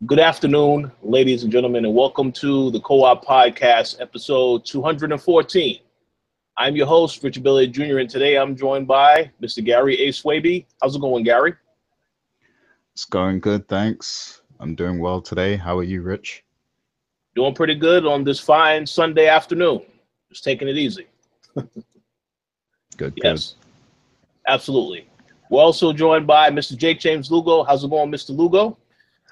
Good afternoon, ladies and gentlemen, and welcome to the Co-op Podcast, episode 214. I'm your host, Richard Billy Jr., and today I'm joined by Mr. Gary A. Swaby. How's it going, Gary? It's going good, thanks. I'm doing well today. How are you, Rich? Doing pretty good on this fine Sunday afternoon. Just taking it easy. Good, good. Yes, absolutely. We're also joined by Mr. Jake James Lugo. How's it going, Mr. Lugo?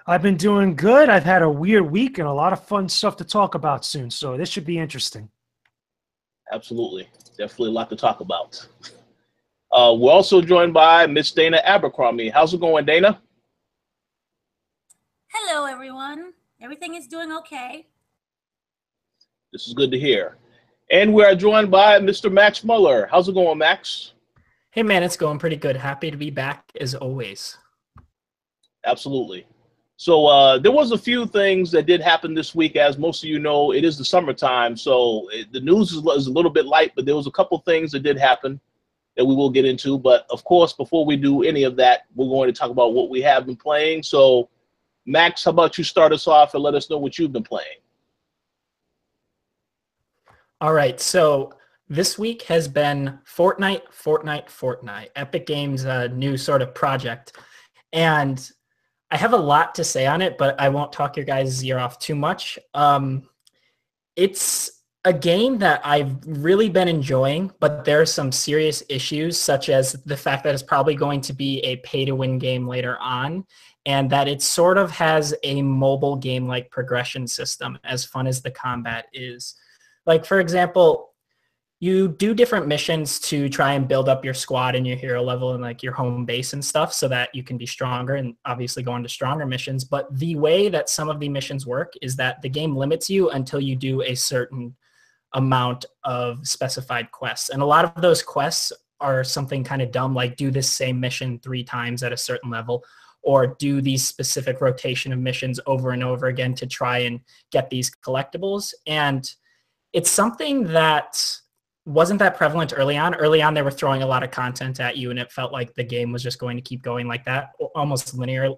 I've been doing good. I've had a weird week and a lot of fun stuff to talk about soon, so this should be interesting. Absolutely. Definitely a lot to talk about. We're also joined by Miss Dana Abercrombie. How's it going, Dana? Hello, everyone. Everything is doing okay. This is good to hear. And we are joined by Mr. Max Muller. How's it going, Max? Hey, man, it's going pretty good. Happy to be back, as always. Absolutely. So there was a few things that did happen this week. As most of you know, it is the summertime, so the news is a little bit light, but there was a couple things that did happen that we will get into. But, of course, before we do any of that, we're going to talk about what we have been playing. So, Max, how about you start us off and let us know what you've been playing? All right, so this week has been Fortnite, Epic Games' new sort of project. And I have a lot to say on it, but I won't talk your guys' ear off too much. It's a game that I've really been enjoying, but there are some serious issues, such as the fact that it's probably going to be a pay-to-win game later on, and that it sort of has a mobile game-like progression system, as fun as the combat is. Like, for example, you do different missions to try and build up your squad and your hero level and like your home base and stuff so that you can be stronger and obviously go on to stronger missions. But the way that some of the missions work is that the game limits you until you do a certain amount of specified quests. And a lot of those quests are something kind of dumb, like do this same mission 3 times at a certain level, or do these specific rotation of missions over and over again to try and get these collectibles. And it's something that wasn't that prevalent early on. Early on, they were throwing a lot of content at you, and it felt like the game was just going to keep going like that, almost linear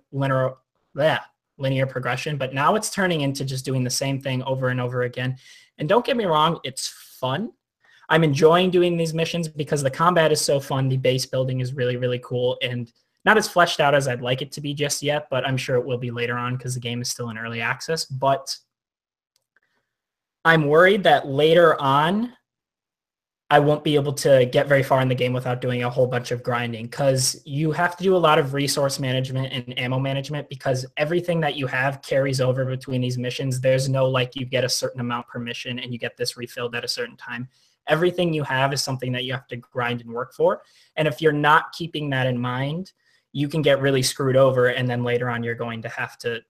progression. But now it's turning into just doing the same thing over and over again. And don't get me wrong, it's fun. I'm enjoying doing these missions because the combat is so fun. The base building is really, really cool, and not as fleshed out as I'd like it to be just yet, but I'm sure it will be later on because the game is still in early access. But I'm worried that later on, I won't be able to get very far in the game without doing a whole bunch of grinding, because you have to do a lot of resource management and ammo management because everything that you have carries over between these missions. There's no like you get a certain amount per mission and you get this refilled at a certain time. Everything you have is something that you have to grind and work for. And if you're not keeping that in mind, you can get really screwed over, and then later on you're going to have to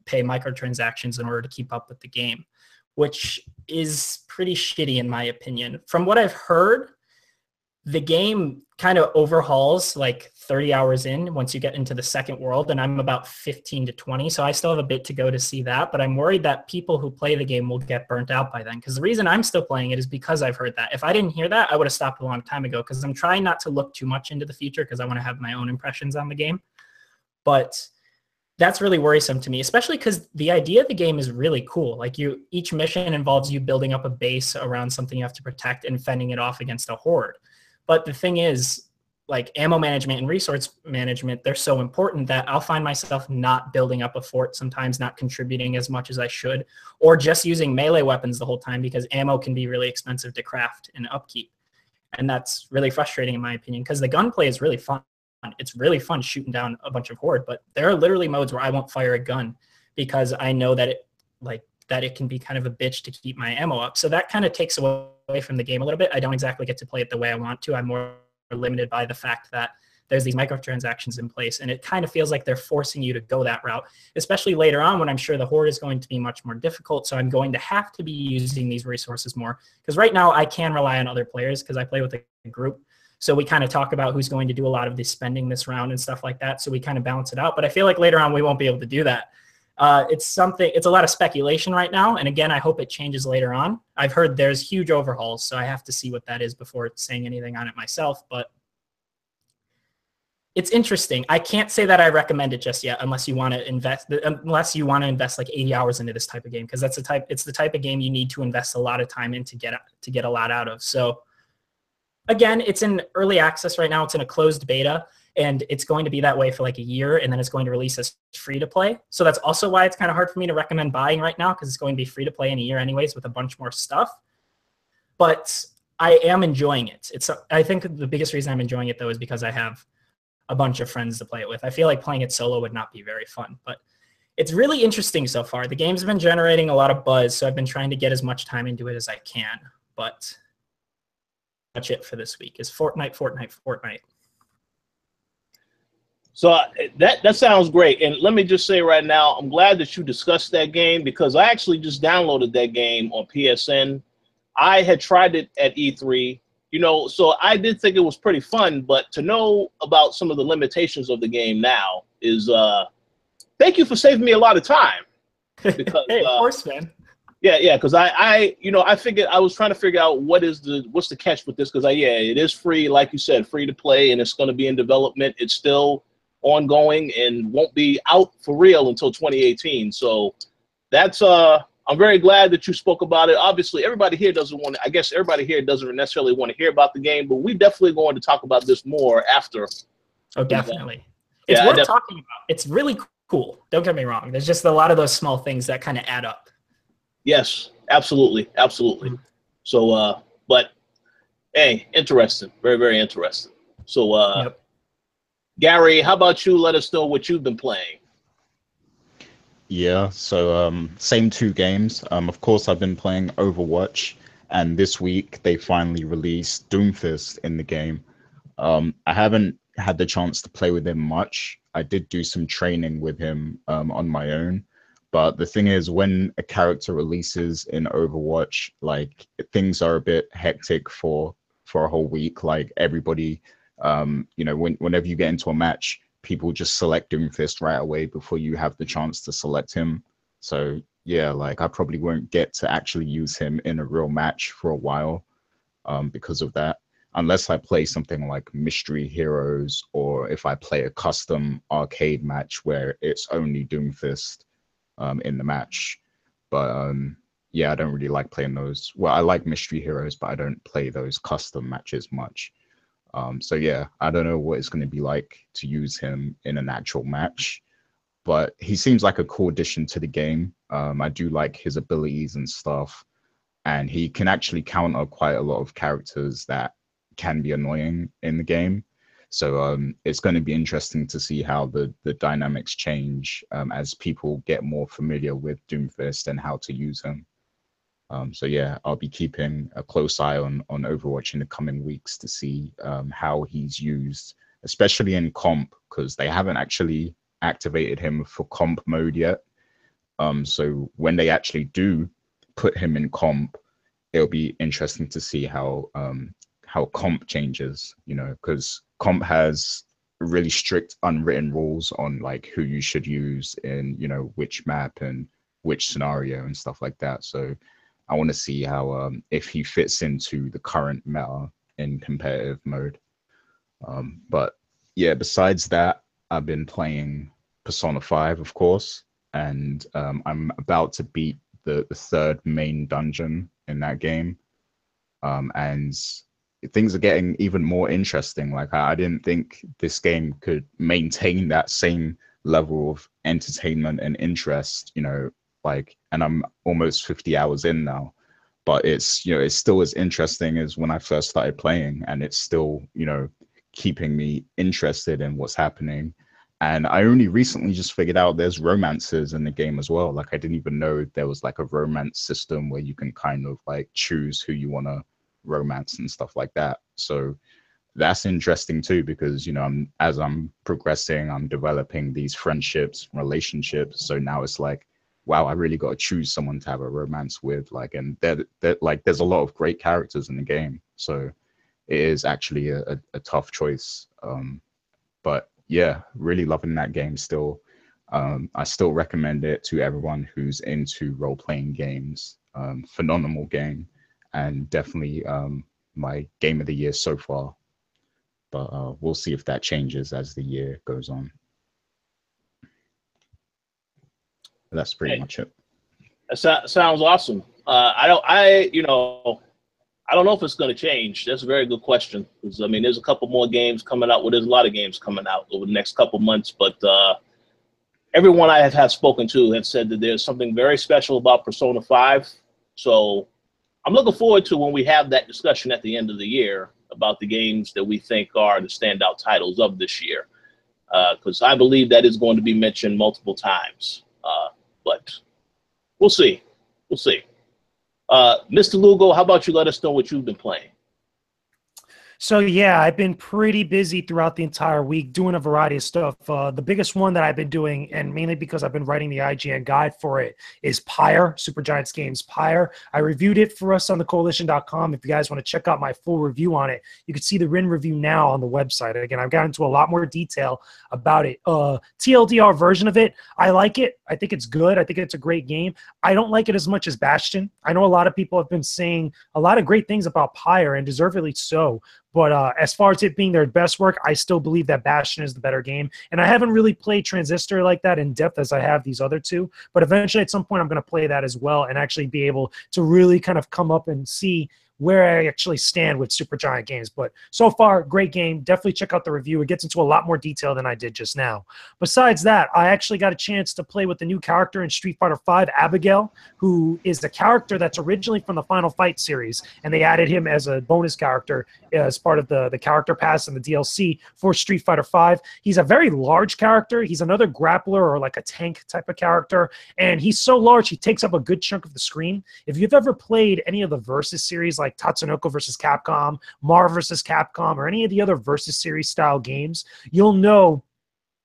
pay microtransactions in order to keep up with the game, which is pretty shitty in my opinion. From what I've heard, the game kind of overhauls like 30 hours in once you get into the second world, and I'm about 15 to 20, so I still have a bit to go to see that, but I'm worried that people who play the game will get burnt out by then, because the reason I'm still playing it is because I've heard that. If I didn't hear that, I would have stopped a long time ago, because I'm trying not to look too much into the future because I want to have my own impressions on the game. But that's really worrisome to me, especially because the idea of the game is really cool. Like each mission involves you building up a base around something you have to protect and fending it off against a horde. But the thing is, like ammo management and resource management, they're so important that I'll find myself not building up a fort sometimes, not contributing as much as I should, or just using melee weapons the whole time because ammo can be really expensive to craft and upkeep. And that's really frustrating in my opinion, because the gunplay is really fun. It's really fun shooting down a bunch of horde, but there are literally modes where I won't fire a gun because I know that it can be kind of a bitch to keep my ammo up. So that kind of takes away from the game a little bit. I don't exactly get to play it the way I want to. I'm more limited by the fact that there's these microtransactions in place, and it kind of feels like they're forcing you to go that route, especially later on when I'm sure the horde is going to be much more difficult. So I'm going to have to be using these resources more, because right now I can rely on other players because I play with a group. So we kind of talk about who's going to do a lot of the spending this round and stuff like that. So we kind of balance it out. But I feel like later on we won't be able to do that. It's a lot of speculation right now. And again, I hope it changes later on. I've heard there's huge overhauls, so I have to see what that is before saying anything on it myself. But it's interesting. I can't say that I recommend it just yet unless you want to invest like 80 hours into this type of game, because it's the type of game you need to invest a lot of time in to get a lot out of. So again, it's in early access right now. It's in a closed beta, and it's going to be that way for like a year, and then it's going to release as free to play. So that's also why it's kind of hard for me to recommend buying right now, because it's going to be free to play in a year anyways with a bunch more stuff. But I am enjoying it. I think the biggest reason I'm enjoying it though is because I have a bunch of friends to play it with. I feel like playing it solo would not be very fun, but it's really interesting so far. The game's been generating a lot of buzz, so I've been trying to get as much time into it as I can. But that's it for this week. Is Fortnite. So that sounds great. And let me just say right now, I'm glad that you discussed that game, because I actually just downloaded that game on PSN. I had tried it at E3, so I did think it was pretty fun, but to know about some of the limitations of the game now is, thank you for saving me a lot of time. Because, hey, of course, man. Yeah, because I figured, I was trying to figure out what's the catch with this, because it is free, like you said, free to play, and it's going to be in development. It's still ongoing and won't be out for real until 2018. So that's I'm very glad that you spoke about it. Obviously, everybody here doesn't necessarily want to hear about the game, but we definitely going to talk about this more after. Oh, definitely. It's worth talking about. It's really cool. Don't get me wrong. There's just a lot of those small things that kind of add up. Yes, absolutely. So, but hey, interesting. Very, very interesting. So, yep. Gary, how about you? Let us know what you've been playing. Yeah, so same two games. Of course, I've been playing Overwatch, and this week they finally released Doomfist in the game. I haven't had the chance to play with him much. I did do some training with him on my own, but the thing is, when a character releases in Overwatch, like things are a bit hectic for a whole week. Like everybody, whenever you get into a match, people just select Doomfist right away before you have the chance to select him. So yeah, like I probably won't get to actually use him in a real match for a while because of that, unless I play something like Mystery Heroes, or if I play a custom arcade match where it's only Doomfist in the match. But yeah, I don't really like playing those. Well, I like Mystery Heroes, but I don't play those custom matches much. So yeah, I don't know what it's going to be like to use him in an actual match, but he seems like a cool addition to the game. I do like his abilities and stuff, and he can actually counter quite a lot of characters that can be annoying in the game. So it's going to be interesting to see how the dynamics change as people get more familiar with Doomfist and how to use him. So yeah, I'll be keeping a close eye on Overwatch in the coming weeks to see how he's used, especially in comp, because they haven't actually activated him for comp mode yet. So when they actually do put him in comp, it'll be interesting to see how comp changes, because comp has really strict unwritten rules on like who you should use in, which map and which scenario and stuff like that. So I want to see how if he fits into the current meta in competitive mode. But yeah, besides that, I've been playing Persona 5, of course, and I'm about to beat the third main dungeon in that game. And things are getting even more interesting. Like I didn't think this game could maintain that same level of entertainment and interest, and I'm almost 50 hours in now, but it's still as interesting as when I first started playing, and it's still, keeping me interested in what's happening. And I only recently just figured out there's romances in the game as well. Like I didn't even know there was like a romance system where you can kind of like choose who you want to romance and stuff like that. So that's interesting too, because as I'm progressing, I'm developing these friendships, relationships. So now it's like, wow, I really got to choose someone to have a romance with. Like, and there's a lot of great characters in the game, so it is actually a tough choice. But yeah, really loving that game still. I still recommend it to everyone who's into role-playing games. Phenomenal game, and definitely my game of the year so far. but we'll see if that changes as the year goes on. That's pretty much it. That sounds awesome. I don't know if it's going to change. That's a very good question. Because, I mean, there's a couple more games coming out. Well, there's a lot of games coming out over the next couple months. But everyone I have spoken to have said that there's something very special about Persona 5. So I'm looking forward to when we have that discussion at the end of the year about the games that we think are the standout titles of this year. Because I believe that is going to be mentioned multiple times. But we'll see. We'll see. Mr. Lugo, how about you let us know what you've been playing? So yeah, I've been pretty busy throughout the entire week doing a variety of stuff. The biggest one that I've been doing, and mainly because I've been writing the IGN guide for it, is Pyre, Supergiants Games Pyre. I reviewed it for us on the Koalition.com. If you guys want to check out my full review on it, you can see the written review now on the website. Again, I've gotten into a lot more detail about it. TLDR version of it, I like it. I think it's good. I think it's a great game. I don't like it as much as Bastion. I know a lot of people have been saying a lot of great things about Pyre, and deservedly so. But as far as it being their best work, I still believe that Bastion is the better game. And I haven't really played Transistor like that in depth as I have these other two. But eventually at some point I'm going to play that as well and actually be able to really kind of come up and see where I actually stand with Supergiant Games. But so far, great game. Definitely check out the review. It gets into a lot more detail than I did just now. Besides that, I actually got a chance to play with the new character in Street Fighter V, Abigail, who is the character that's originally from the Final Fight series, and they added him as a bonus character as part of the character pass and the DLC for Street Fighter V. He's a very large character. He's another grappler or like a tank type of character, and he's so large he takes up a good chunk of the screen. If you've ever played any of the Versus series like Tatsunoko versus Capcom, Mar versus Capcom, or any of the other Versus series style games, you'll know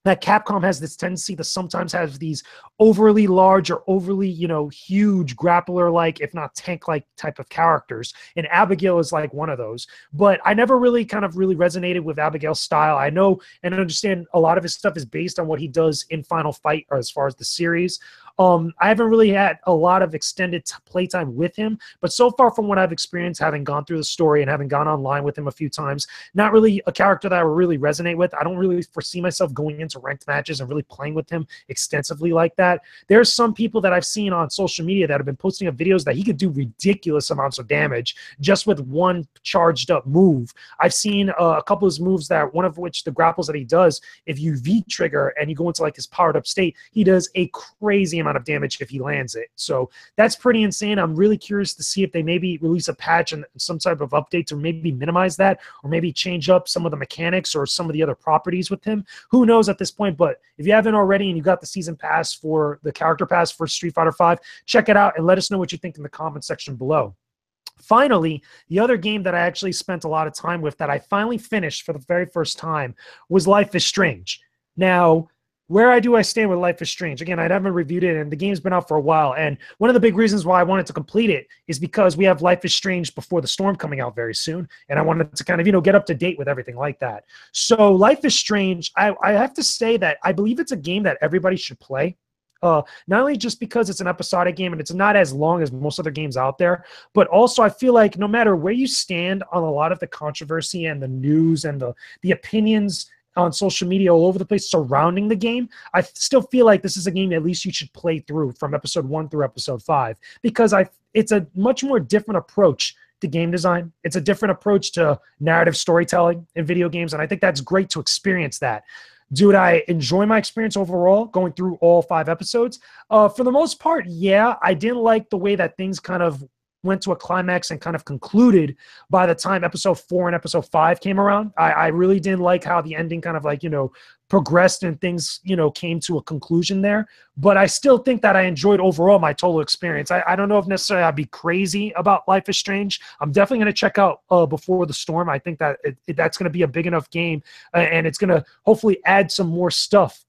that Capcom has this tendency to sometimes have these overly large or overly, huge grappler-like, if not tank-like type of characters. And Abigail is like one of those. But I never really resonated with Abigail's style. I know and understand a lot of his stuff is based on what he does in Final Fight or as far as the series. I haven't really had a lot of extended playtime with him, but so far from what I've experienced, having gone through the story and having gone online with him a few times, not really a character that I would really resonate with. I don't really foresee myself going into ranked matches and really playing with him extensively like that. There's some people that I've seen on social media that have been posting up videos that he could do ridiculous amounts of damage just with one charged up move. I've seen a couple of his moves that, one of which the grapples that he does, if you V-trigger and you go into like his powered up state, he does a crazy amount of damage if he lands it. So that's pretty insane. I'm really curious to see if they maybe release a patch and some type of update to maybe minimize that or maybe change up some of the mechanics or some of the other properties with him. Who knows at this point, but if you haven't already and you got the season pass for the character pass for Street Fighter V, check it out and let us know what you think in the comment section below. Finally, the other game that I actually spent a lot of time with that I finally finished for the very first time was Life is Strange. Now, where do I stand with Life is Strange? Again, I haven't reviewed it, and the game's been out for a while. And one of the big reasons why I wanted to complete it is because we have Life is Strange Before the Storm coming out very soon, and I wanted to kind of, get up to date with everything like that. So Life is Strange, I have to say that I believe it's a game that everybody should play. Not only just because it's an episodic game and it's not as long as most other games out there, but also I feel like no matter where you stand on a lot of the controversy and the news and the opinions on social media all over the place surrounding the game, I still feel like this is a game at least you should play through from episode 1 through episode 5 because it's a much more different approach to game design. It's a different approach to narrative storytelling in video games, and I think that's great to experience that. Did I enjoy my experience overall going through all 5 episodes? For the most part, yeah. I didn't like the way that things kind of went to a climax and kind of concluded by the time episode 4 and episode 5 came around. I really didn't like how the ending kind of progressed and things, came to a conclusion there. But I still think that I enjoyed overall my total experience. I don't know if necessarily I'd be crazy about Life is Strange. I'm definitely going to check out Before the Storm. I think that that's going to be a big enough game, and it's going to hopefully add some more stuff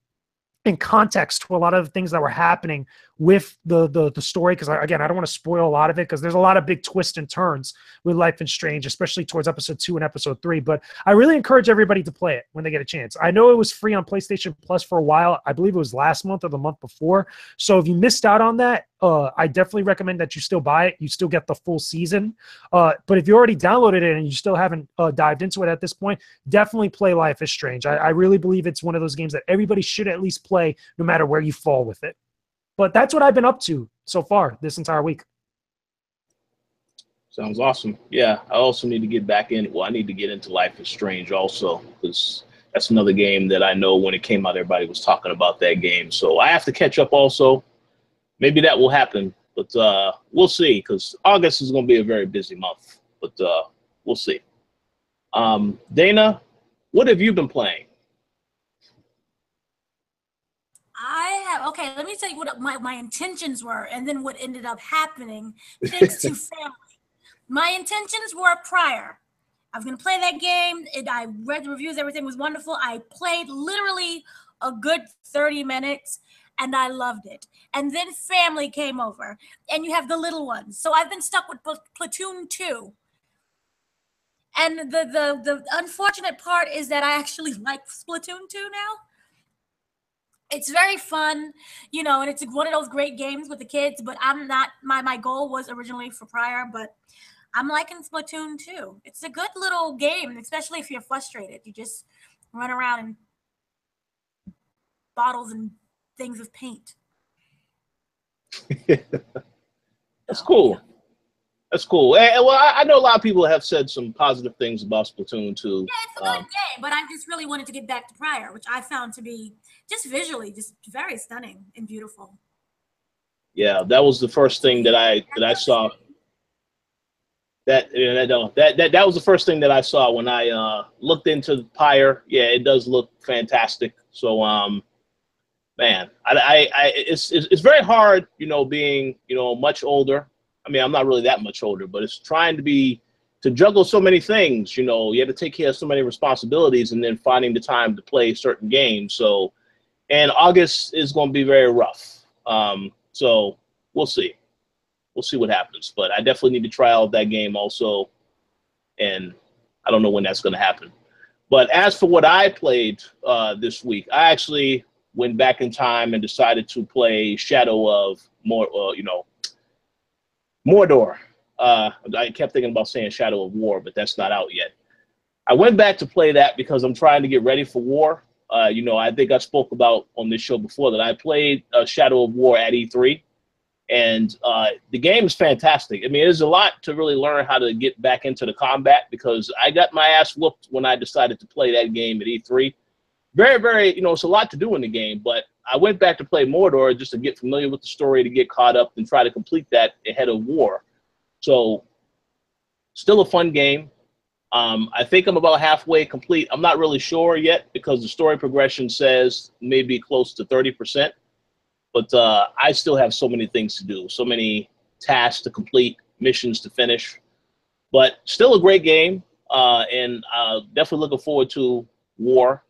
in context to a lot of the things that were happening with the story, because again, I don't want to spoil a lot of it because there's a lot of big twists and turns with Life is Strange, especially towards episode 2 and episode 3. But I really encourage everybody to play it when they get a chance. I know it was free on PlayStation Plus for a while. I believe it was last month or the month before. So if you missed out on that, I definitely recommend that you still buy it. You still get the full season. But if you already downloaded it and you still haven't dived into it at this point, definitely play Life is Strange. I really believe it's one of those games that everybody should at least play, no matter where you fall with it. But that's what I've been up to so far this entire week. Sounds awesome. Yeah, I also need to get back in. Well, I need to get into Life is Strange also, because that's another game that I know when it came out, everybody was talking about that game. So I have to catch up also. Maybe that will happen, but we'll see, because August is going to be a very busy month, but we'll see. Dana, what have you been playing? Okay, let me tell you what my intentions were and then what ended up happening thanks to family. My intentions were prior. I was going to play that game, and I read the reviews. Everything was wonderful. I played literally a good 30 minutes, and I loved it. And then family came over, and you have the little ones. So I've been stuck with Platoon 2. And the unfortunate part is that I actually like Splatoon 2 now. It's very fun, you know, and it's one of those great games with the kids, but I'm not, my goal was originally for prior, but I'm liking Splatoon 2. It's a good little game, especially if you're frustrated. You just run around and bottles and things of paint. That's cool. That's cool. Well, I know a lot of people have said some positive things about Splatoon 2. Yeah, it's a good game, but I just really wanted to get back to prior, which I found to be just visually just very stunning and beautiful. Yeah, that was the first thing that I saw. That was the first thing that I saw when I looked into Pyre. Yeah, it does look fantastic. So man, it's very hard, you know, being, you know, much older. I mean, I'm not really that much older, but it's trying to juggle so many things. You know, you have to take care of so many responsibilities, and then finding the time to play certain games. So, and August is going to be very rough. So we'll see. We'll see what happens. But I definitely need to try out that game also, and I don't know when that's going to happen. But as for what I played this week, I actually went back in time and decided to play Shadow of Mordor. I kept thinking about saying Shadow of War, but that's not out yet. I went back to play that because I'm trying to get ready for war. You know, I think I spoke about on this show before that I played Shadow of War at E3, and the game is fantastic. I mean, there's a lot to really learn how to get back into the combat, because I got my ass whooped when I decided to play that game at E3. Very, very, you know, it's a lot to do in the game, but I went back to play Mordor just to get familiar with the story, to get caught up and try to complete that ahead of war. So still a fun game. I think I'm about halfway complete. I'm not really sure yet, because the story progression says maybe close to 30%. But I still have so many things to do, so many tasks to complete, missions to finish. But still a great game, and definitely looking forward to war.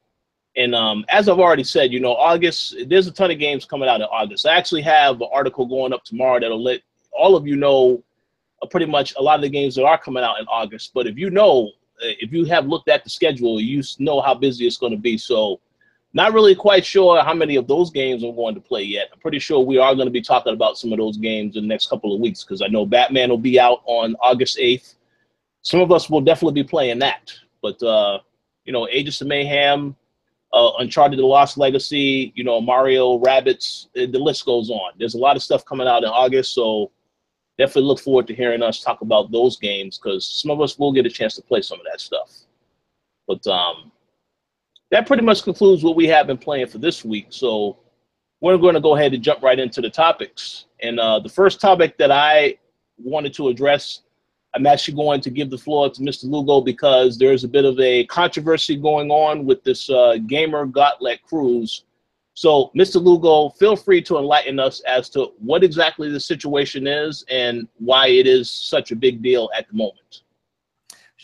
And as I've already said, you know, August, there's a ton of games coming out in August. I actually have an article going up tomorrow that'll let all of you know pretty much a lot of the games that are coming out in August. But if you have looked at the schedule, you know how busy it's going to be. So not really quite sure how many of those games I'm going to play yet. I'm pretty sure we are going to be talking about some of those games in the next couple of weeks, because I know Batman will be out on August 8th. Some of us will definitely be playing that. But, you know, Agents of Mayhem, Uncharted The Lost Legacy, you know, Mario, Rabbids, the list goes on. There's a lot of stuff coming out in August, so definitely look forward to hearing us talk about those games, because some of us will get a chance to play some of that stuff. But that pretty much concludes what we have been playing for this week. So we're going to go ahead and jump right into the topics. And the first topic that I wanted to address, I'm actually going to give the floor to Mr. Lugo, because there's a bit of a controversy going on with this Gamer Gauntlet cruise. So, Mr. Lugo, feel free to enlighten us as to what exactly the situation is and why it is such a big deal at the moment.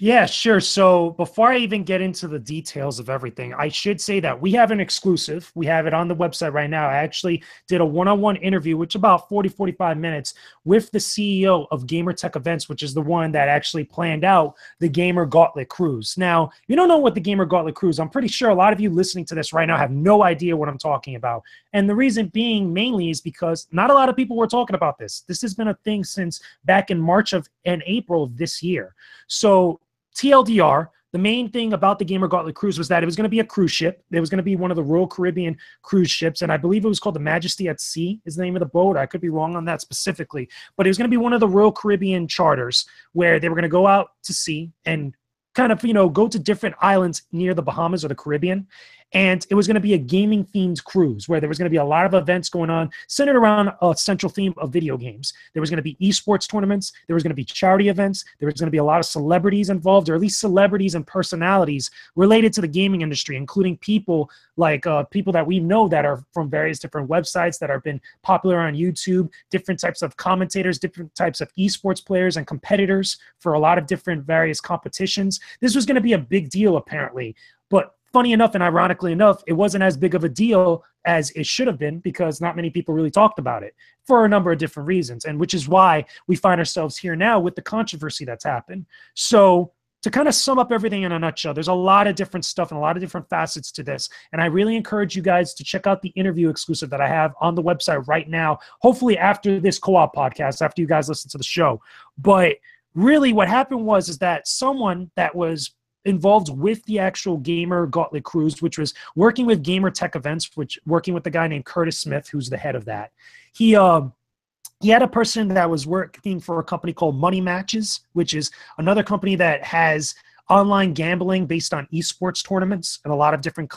Yeah, sure. So before I even get into the details of everything, I should say that we have an exclusive. We have it on the website right now. I actually did a one-on-one interview, which is about 45 minutes with the CEO of Gamer Tech Events, which is the one that actually planned out the Gamer Gauntlet Cruise. Now, you don't know what the Gamer Gauntlet Cruise, I'm pretty sure a lot of you listening to this right now have no idea what I'm talking about. And the reason being mainly is because not a lot of people were talking about this. This has been a thing since back in March and April of this year. So TLDR, the main thing about the Gamer Gauntlet Cruise was that it was going to be a cruise ship. It was going to be one of the Royal Caribbean cruise ships, and I believe it was called the Majesty at Sea is the name of the boat. I could be wrong on that specifically, but it was going to be one of the Royal Caribbean charters where they were going to go out to sea and kind of, go to different islands near the Bahamas or the Caribbean. And it was going to be a gaming themed cruise where there was going to be a lot of events going on centered around a central theme of video games. There was going to be esports tournaments. There was going to be charity events. There was going to be a lot of celebrities involved, or at least celebrities and personalities related to the gaming industry, including people like people that we know that are from various different websites that have been popular on YouTube, different types of commentators, different types of esports players and competitors for a lot of different various competitions. This was going to be a big deal, apparently. But funny enough and ironically enough, it wasn't as big of a deal as it should have been because not many people really talked about it for a number of different reasons, and which is why we find ourselves here now with the controversy that's happened. So to kind of sum up everything in a nutshell, there's a lot of different stuff and a lot of different facets to this, and I really encourage you guys to check out the interview exclusive that I have on the website right now, hopefully after this co-op podcast, after you guys listen to the show. But really what happened is that someone that was involved with the actual Gamer Gauntlet Cruise, which was working with Gamer Tech Events, working with the guy named Curtis Smith, who's the head of that. He had a person that was working for a company called Money Matches, which is another company that has online gambling based on esports tournaments and a lot of different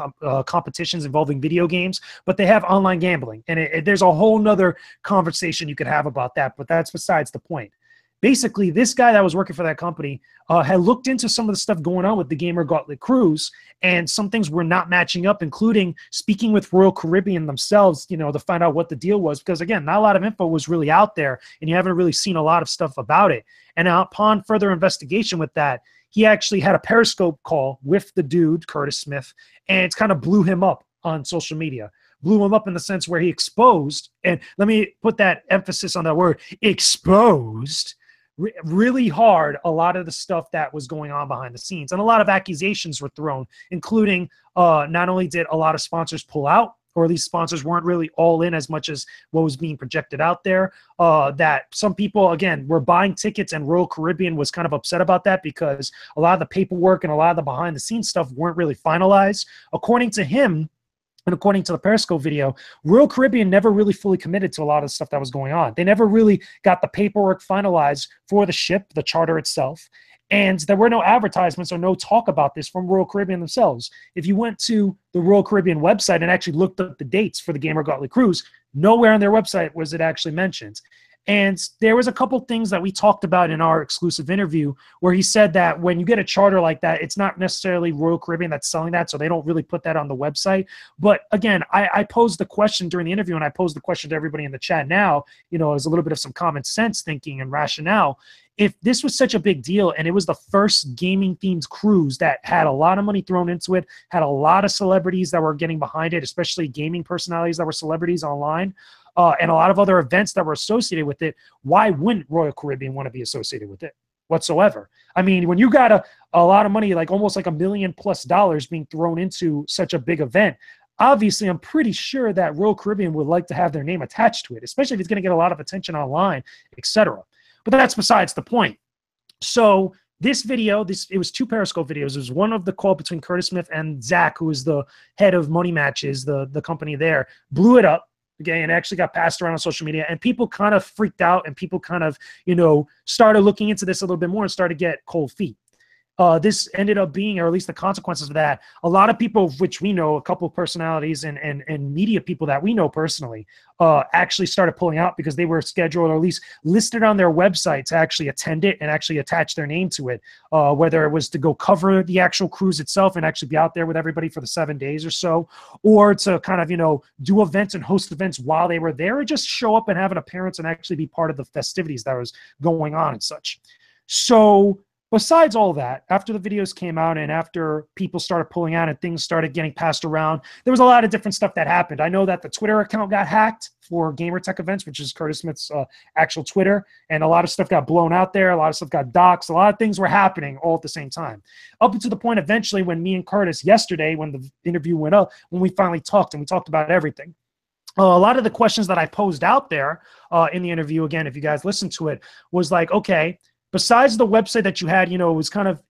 competitions involving video games, but they have online gambling. And there's a whole nother conversation you could have about that, but that's besides the point. Basically, this guy that was working for that company had looked into some of the stuff going on with the Gamer Gauntlet Cruise, and some things were not matching up, including speaking with Royal Caribbean themselves, to find out what the deal was. Because, again, not a lot of info was really out there, and you haven't really seen a lot of stuff about it. And upon further investigation with that, he actually had a Periscope call with the dude, Curtis Smith, and it kind of blew him up on social media. Blew him up in the sense where he exposed, and let me put that emphasis on that word, exposed, really hard a lot of the stuff that was going on behind the scenes. And a lot of accusations were thrown, including not only did a lot of sponsors pull out, or at least sponsors weren't really all in as much as what was being projected out there, that some people, again, were buying tickets, and Royal Caribbean was kind of upset about that because a lot of the paperwork and a lot of the behind the scenes stuff weren't really finalized. According to him, and according to the Periscope video, Royal Caribbean never really fully committed to a lot of the stuff that was going on. They never really got the paperwork finalized for the ship, the charter itself. And there were no advertisements or no talk about this from Royal Caribbean themselves. If you went to the Royal Caribbean website and actually looked up the dates for the Gamer Gauntlet Cruise, nowhere on their website was it actually mentioned. And there was a couple things that we talked about in our exclusive interview where he said that when you get a charter like that, it's not necessarily Royal Caribbean that's selling that, so they don't really put that on the website. But again, I posed the question during the interview, and I posed the question to everybody in the chat now, as a little bit of some common sense thinking and rationale. If this was such a big deal and it was the first gaming-themed cruise that had a lot of money thrown into it, had a lot of celebrities that were getting behind it, especially gaming personalities that were celebrities online, and a lot of other events that were associated with it, why wouldn't Royal Caribbean want to be associated with it whatsoever? I mean, when you got a lot of money, like almost like $1 million+ being thrown into such a big event, obviously I'm pretty sure that Royal Caribbean would like to have their name attached to it, especially if it's going to get a lot of attention online, etc. But that's besides the point. So this video, it was 2 Periscope videos. It was one of the call between Curtis Smith and Zach, who is the head of Money Matches, the company there, blew it up. Okay, and it actually got passed around on social media, and people kind of freaked out, and people kind of, started looking into this a little bit more and started to get cold feet. This ended up being, or at least the consequences of that, a lot of people, which we know, a couple of personalities and media people that we know personally, actually started pulling out because they were scheduled, or at least listed on their website to actually attend it and actually attach their name to it, whether it was to go cover the actual cruise itself and actually be out there with everybody for the 7 days or so, or to kind of, do events and host events while they were there, or just show up and have an appearance and actually be part of the festivities that was going on and such. So besides all that, after the videos came out and after people started pulling out and things started getting passed around, there was a lot of different stuff that happened. I know that the Twitter account got hacked for Gamertech Events, which is Curtis Smith's actual Twitter, and a lot of stuff got blown out there. A lot of stuff got doxxed. A lot of things were happening all at the same time. Up to the point eventually when me and Curtis yesterday, when the interview went up, when we finally talked and we talked about everything. A lot of the questions that I posed out there in the interview, again, if you guys listen to it, was like, okay, besides the website that you had, it was kind of,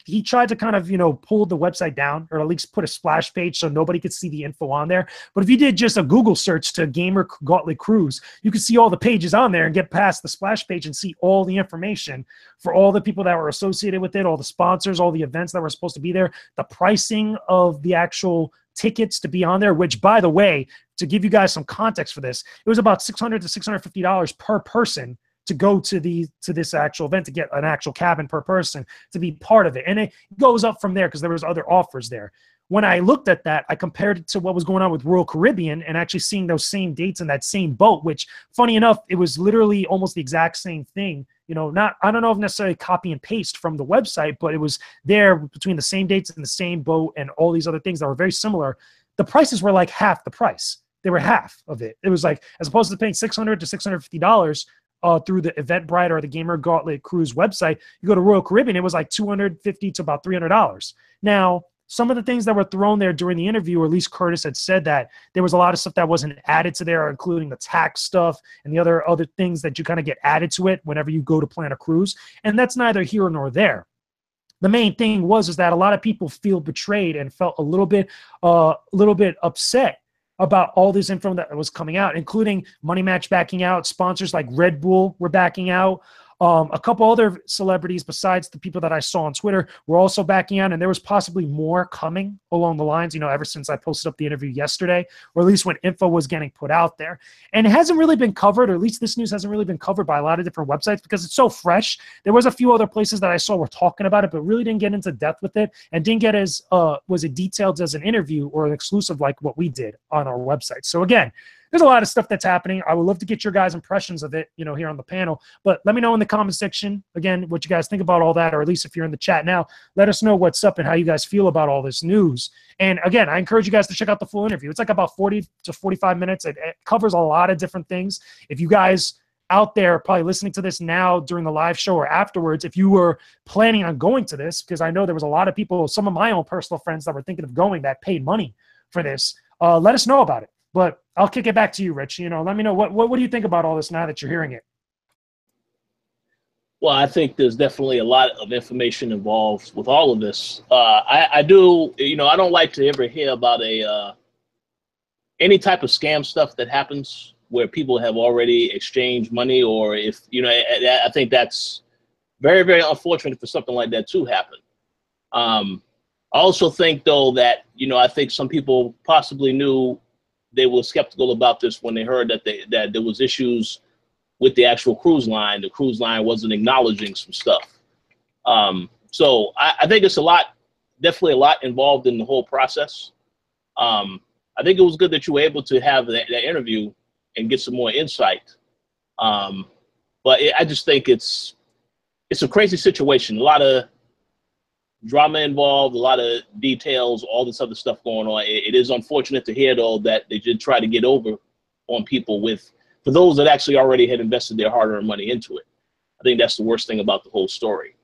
he tried to kind of, pull the website down or at least put a splash page so nobody could see the info on there. But if you did just a Google search to Gamer Gauntlet Cruise, you could see all the pages on there and get past the splash page and see all the information for all the people that were associated with it, all the sponsors, all the events that were supposed to be there, the pricing of the actual tickets to be on there, which, by the way, to give you guys some context for this, it was about $600 to $650 per person to go to this actual event, to get an actual cabin per person to be part of it. And it goes up from there because there was other offers there. When I looked at that, I compared it to what was going on with Royal Caribbean and actually seeing those same dates in that same boat, which, funny enough, it was literally almost the exact same thing. I don't know if necessarily copy and paste from the website, but it was there between the same dates and the same boat and all these other things that were very similar. The prices were like half the price. They were half of it. It was like, as opposed to paying $600 to $650 through the Eventbrite or the Gamer Gauntlet Cruise website, you go to Royal Caribbean, it was like $250 to about $300. Now, some of the things that were thrown there during the interview, or at least Curtis had said that there was a lot of stuff that wasn't added to there, including the tax stuff and the other things that you kind of get added to it whenever you go to plan a cruise. And that's neither here nor there. The main thing is that a lot of people feel betrayed and felt a little bit upset about all this info that was coming out, including Money Match backing out, sponsors like Red Bull were backing out. A couple other celebrities besides the people that I saw on Twitter were also backing out, and there was possibly more coming along the lines, ever since I posted up the interview yesterday, or at least when info was getting put out there. And it hasn't really been covered, or at least this news hasn't really been covered by a lot of different websites because it's so fresh. There was a few other places that I saw were talking about it, but really didn't get into depth with it and didn't get as, was it detailed as an interview or an exclusive like what we did on our website. So again, there's a lot of stuff that's happening. I would love to get your guys' impressions of it, here on the panel. But let me know in the comment section, again, what you guys think about all that, or at least if you're in the chat now, let us know what's up and how you guys feel about all this news. And again, I encourage you guys to check out the full interview. It's like about 40 to 45 minutes. It covers a lot of different things. If you guys out there probably listening to this now during the live show or afterwards, if you were planning on going to this, because I know there was a lot of people, some of my own personal friends that were thinking of going that paid money for this, let us know about it. But I'll kick it back to you, Rich. Let me know what do you think about all this now that you're hearing it? Well, I think there's definitely a lot of information involved with all of this. I do, I don't like to ever hear about any type of scam stuff that happens where people have already exchanged money, or if, I think that's very, very unfortunate for something like that to happen. I also think, though, that, I think some people possibly knew they were skeptical about this when they heard that there was issues with the actual cruise line. The cruise line wasn't acknowledging some stuff. So I think it's definitely a lot involved in the whole process. I think it was good that you were able to have that interview and get some more insight. But I just think it's a crazy situation. A lot of drama involved, a lot of details, all this other stuff going on. It is unfortunate to hear, though, that they did try to get over on people for those that actually already had invested their hard-earned money into it. I think that's the worst thing about the whole story.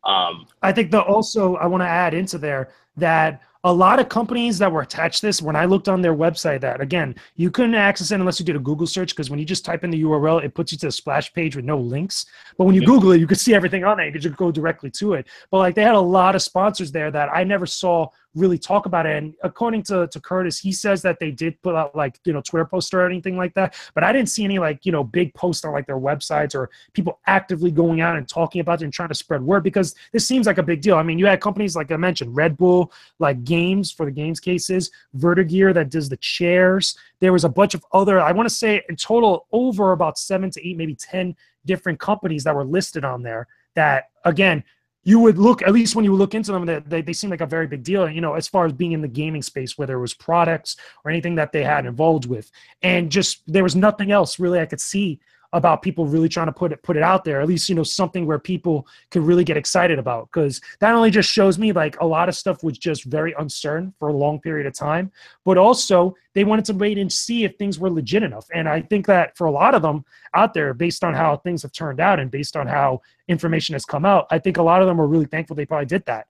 I think also I want to add into there that a lot of companies that were attached to this, when I looked on their website, that again, you couldn't access it unless you did a Google search, because when you just type in the URL, it puts you to a splash page with no links. But when you Google it, you could see everything on there. You could just go directly to it. But like, they had a lot of sponsors there that I never saw really talk about it. And according to Curtis, he says that they did put out like, Twitter posts or anything like that. But I didn't see any like, big posts on like their websites or people actively going out and talking about it and trying to spread word, because this seems like a big deal. I mean, you had companies like I mentioned, Red Bull, like Games for the games cases, Vertigear that does the chairs. There was a bunch of other, I want to say in total over about 7 to 8, maybe 10 different companies that were listed on there that, again, you would look, at least when you look into them, they seem like a very big deal, as far as being in the gaming space, whether it was products or anything that they had involved with. And just, there was nothing else really I could see about people really trying to put it out there, at least, something where people could really get excited about. Because that only just shows me like a lot of stuff was just very uncertain for a long period of time, but also they wanted to wait and see if things were legit enough. And I think that for a lot of them out there, based on how things have turned out and based on how information has come out, I think a lot of them are really thankful they probably did that.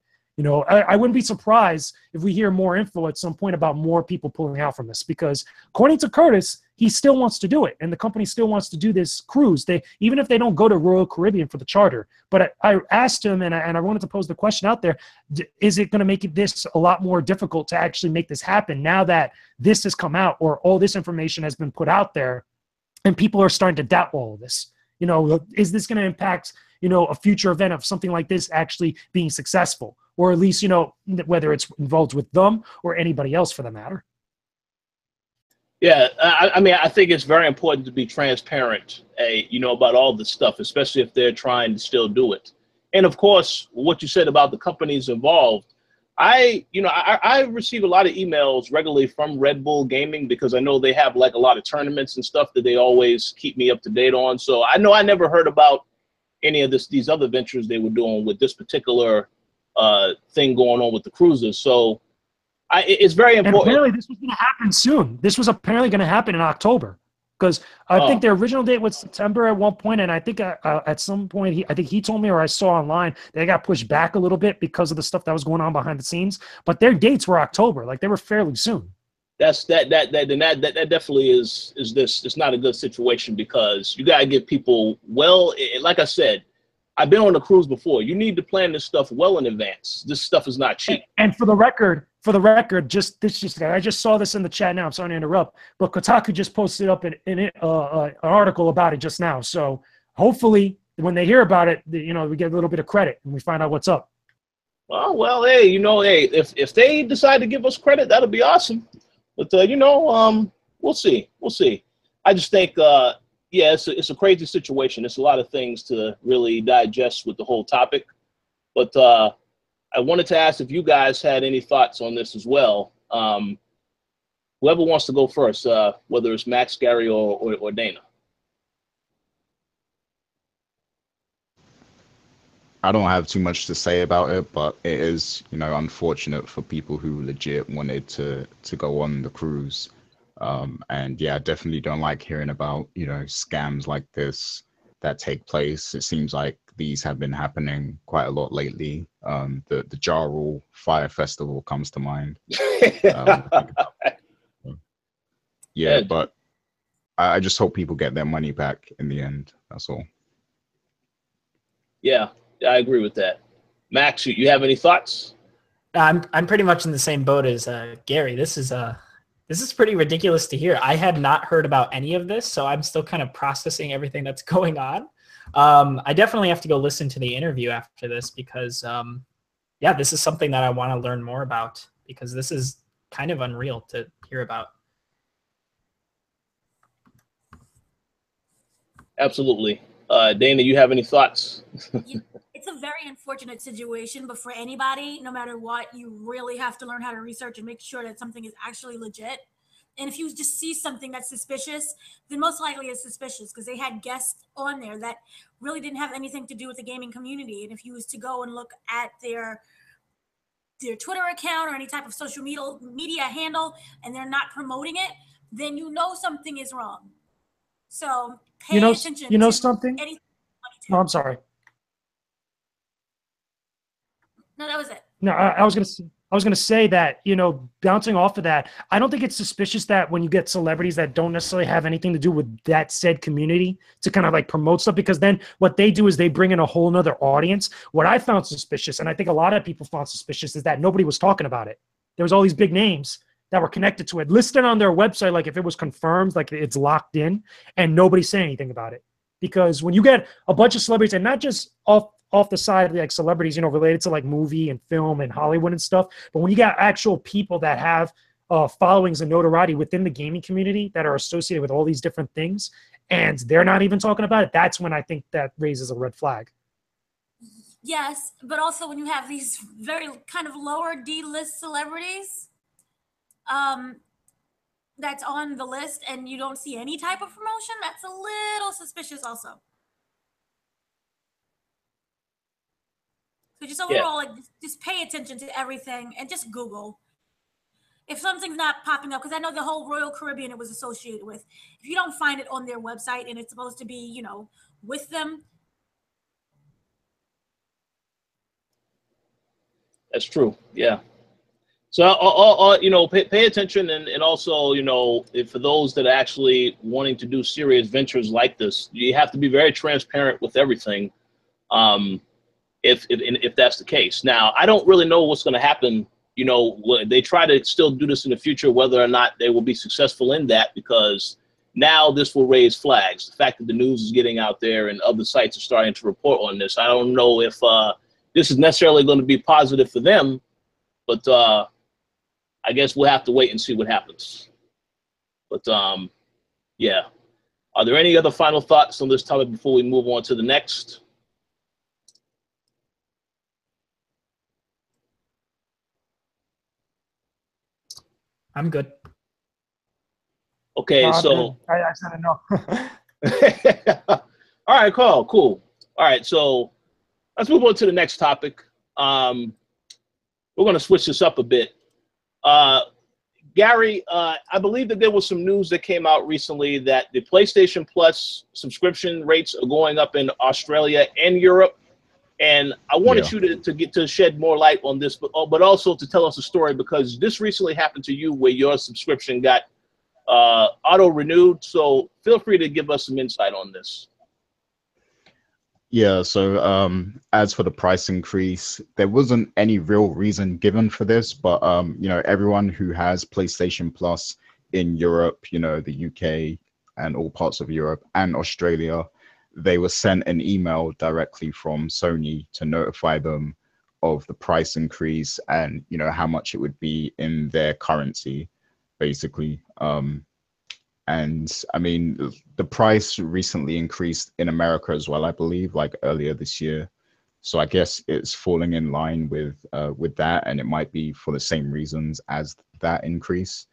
I wouldn't be surprised if we hear more info at some point about more people pulling out from this, because according to Curtis, he still wants to do it, and the company still wants to do this cruise. Even if they don't go to Royal Caribbean for the charter. But I asked him, and I wanted to pose the question out there: is it going to make this a lot more difficult to actually make this happen now that this has come out, or all this information has been put out there, and people are starting to doubt all of this? Is this going to impact a future event of something like this actually being successful, or at least whether it's involved with them or anybody else for the matter? Yeah, I mean, I think it's very important to be transparent, about all this stuff, especially if they're trying to still do it. And of course, what you said about the companies involved, I receive a lot of emails regularly from Red Bull Gaming, because I know they have like a lot of tournaments and stuff that they always keep me up to date on. So I know I never heard about any of these other ventures they were doing with this particular thing going on with the cruises. So it's very important. And apparently this was going to happen soon. This was apparently going to happen in October, because I think the original date was September at one point, and I think at some point I think he told me, or I saw online, they got pushed back a little bit because of the stuff that was going on behind the scenes. But their dates were October, like they were fairly soon. That definitely is this. It's not a good situation, because you gotta give people, like I said, I've been on a cruise before. You need to plan this stuff well in advance. This stuff is not cheap. And for the record, I just saw this in the chat now. I'm sorry to interrupt, but Kotaku just posted up an article about it just now. So hopefully, when they hear about it, we get a little bit of credit and we find out what's up. Well, hey, if they decide to give us credit, that'll be awesome. But we'll see. I just think, it's a crazy situation. It's a lot of things to really digest with the whole topic. But I wanted to ask if you guys had any thoughts on this as well. Whoever wants to go first, whether it's Max, Gary, or Dana. I don't have too much to say about it, but it is, unfortunate for people who legit wanted to go on the cruise. And yeah, I definitely don't like hearing about, scams like this that take place. It seems like these have been happening quite a lot lately. The Ja Rule Fire Festival comes to mind. Yeah, but I just hope people get their money back in the end. That's all. Yeah, I agree with that. Max, you have any thoughts? I'm pretty much in the same boat as Gary. This is pretty ridiculous to hear. I had not heard about any of this, so I'm still kind of processing everything that's going on. I definitely have to go listen to the interview after this, because this is something that I want to learn more about, because this is kind of unreal to hear about. Absolutely. Dana, you have any thoughts? It's a very unfortunate situation, but for anybody, no matter what, you really have to learn how to research and make sure that something is actually legit. And if you just see something that's suspicious, then most likely it's suspicious, because they had guests on there that really didn't have anything to do with the gaming community. And if you was to go and look at their Twitter account or any type of social media handle, and they're not promoting it, then something is wrong. So pay attention. You know something? No, I'm sorry. No, that was it. No, I was gonna say that, bouncing off of that, I don't think it's suspicious that when you get celebrities that don't necessarily have anything to do with that said community to kind of like promote stuff, because then what they do is they bring in a whole nother audience. What I found suspicious, and I think a lot of people found suspicious, is that nobody was talking about it. There was all these big names that were connected to it, listed on their website, like if it was confirmed, like it's locked in, and nobody's saying anything about it. Because when you get a bunch of celebrities, and not just off the side, like celebrities, related to like movie and film and Hollywood and stuff, but when you got actual people that have followings and notoriety within the gaming community that are associated with all these different things, and they're not even talking about it, that's when I think that raises a red flag. Yes, but also when you have these very kind of lower D-list celebrities, that's on the list and you don't see any type of promotion, that's a little suspicious also. So just overall, like just pay attention to everything and just Google. If something's not popping up, because I know the whole Royal Caribbean it was associated with. If you don't find it on their website and it's supposed to be, you know, with them. That's true. Yeah. So, you know, pay attention, and also, you know, for those that are actually wanting to do serious ventures like this, you have to be very transparent with everything. If that's the case. Now, I don't really know what's going to happen. You know, they try to still do this in the future, whether or not they will be successful in that, because now this will raise flags. The fact that the news is getting out there and other sites are starting to report on this, I don't know if this is necessarily going to be positive for them, but I guess we'll have to wait and see what happens. But yeah. Are there any other final thoughts on this topic before we move on to the next? I'm good. Okay, so I said no. all right, cool. All right, so let's move on to the next topic. We're going to switch this up a bit. Gary, I believe that there was some news that came out recently that the PlayStation Plus subscription rates are going up in Australia and Europe. And I wanted you to get to shed more light on this, but also to tell us a story, because this recently happened to you where your subscription got auto-renewed. So feel free to give us some insight on this. Yeah, so as for the price increase, there wasn't any real reason given for this, but you know, everyone who has PlayStation Plus in Europe, you know, the UK and all parts of Europe and Australia, they were sent an email directly from Sony to notify them of the price increase and, you know, how much it would be in their currency, basically. And I mean, the price recently increased in America as well, I believe, like earlier this year. So I guess it's falling in line with that, and it might be for the same reasons as that increase.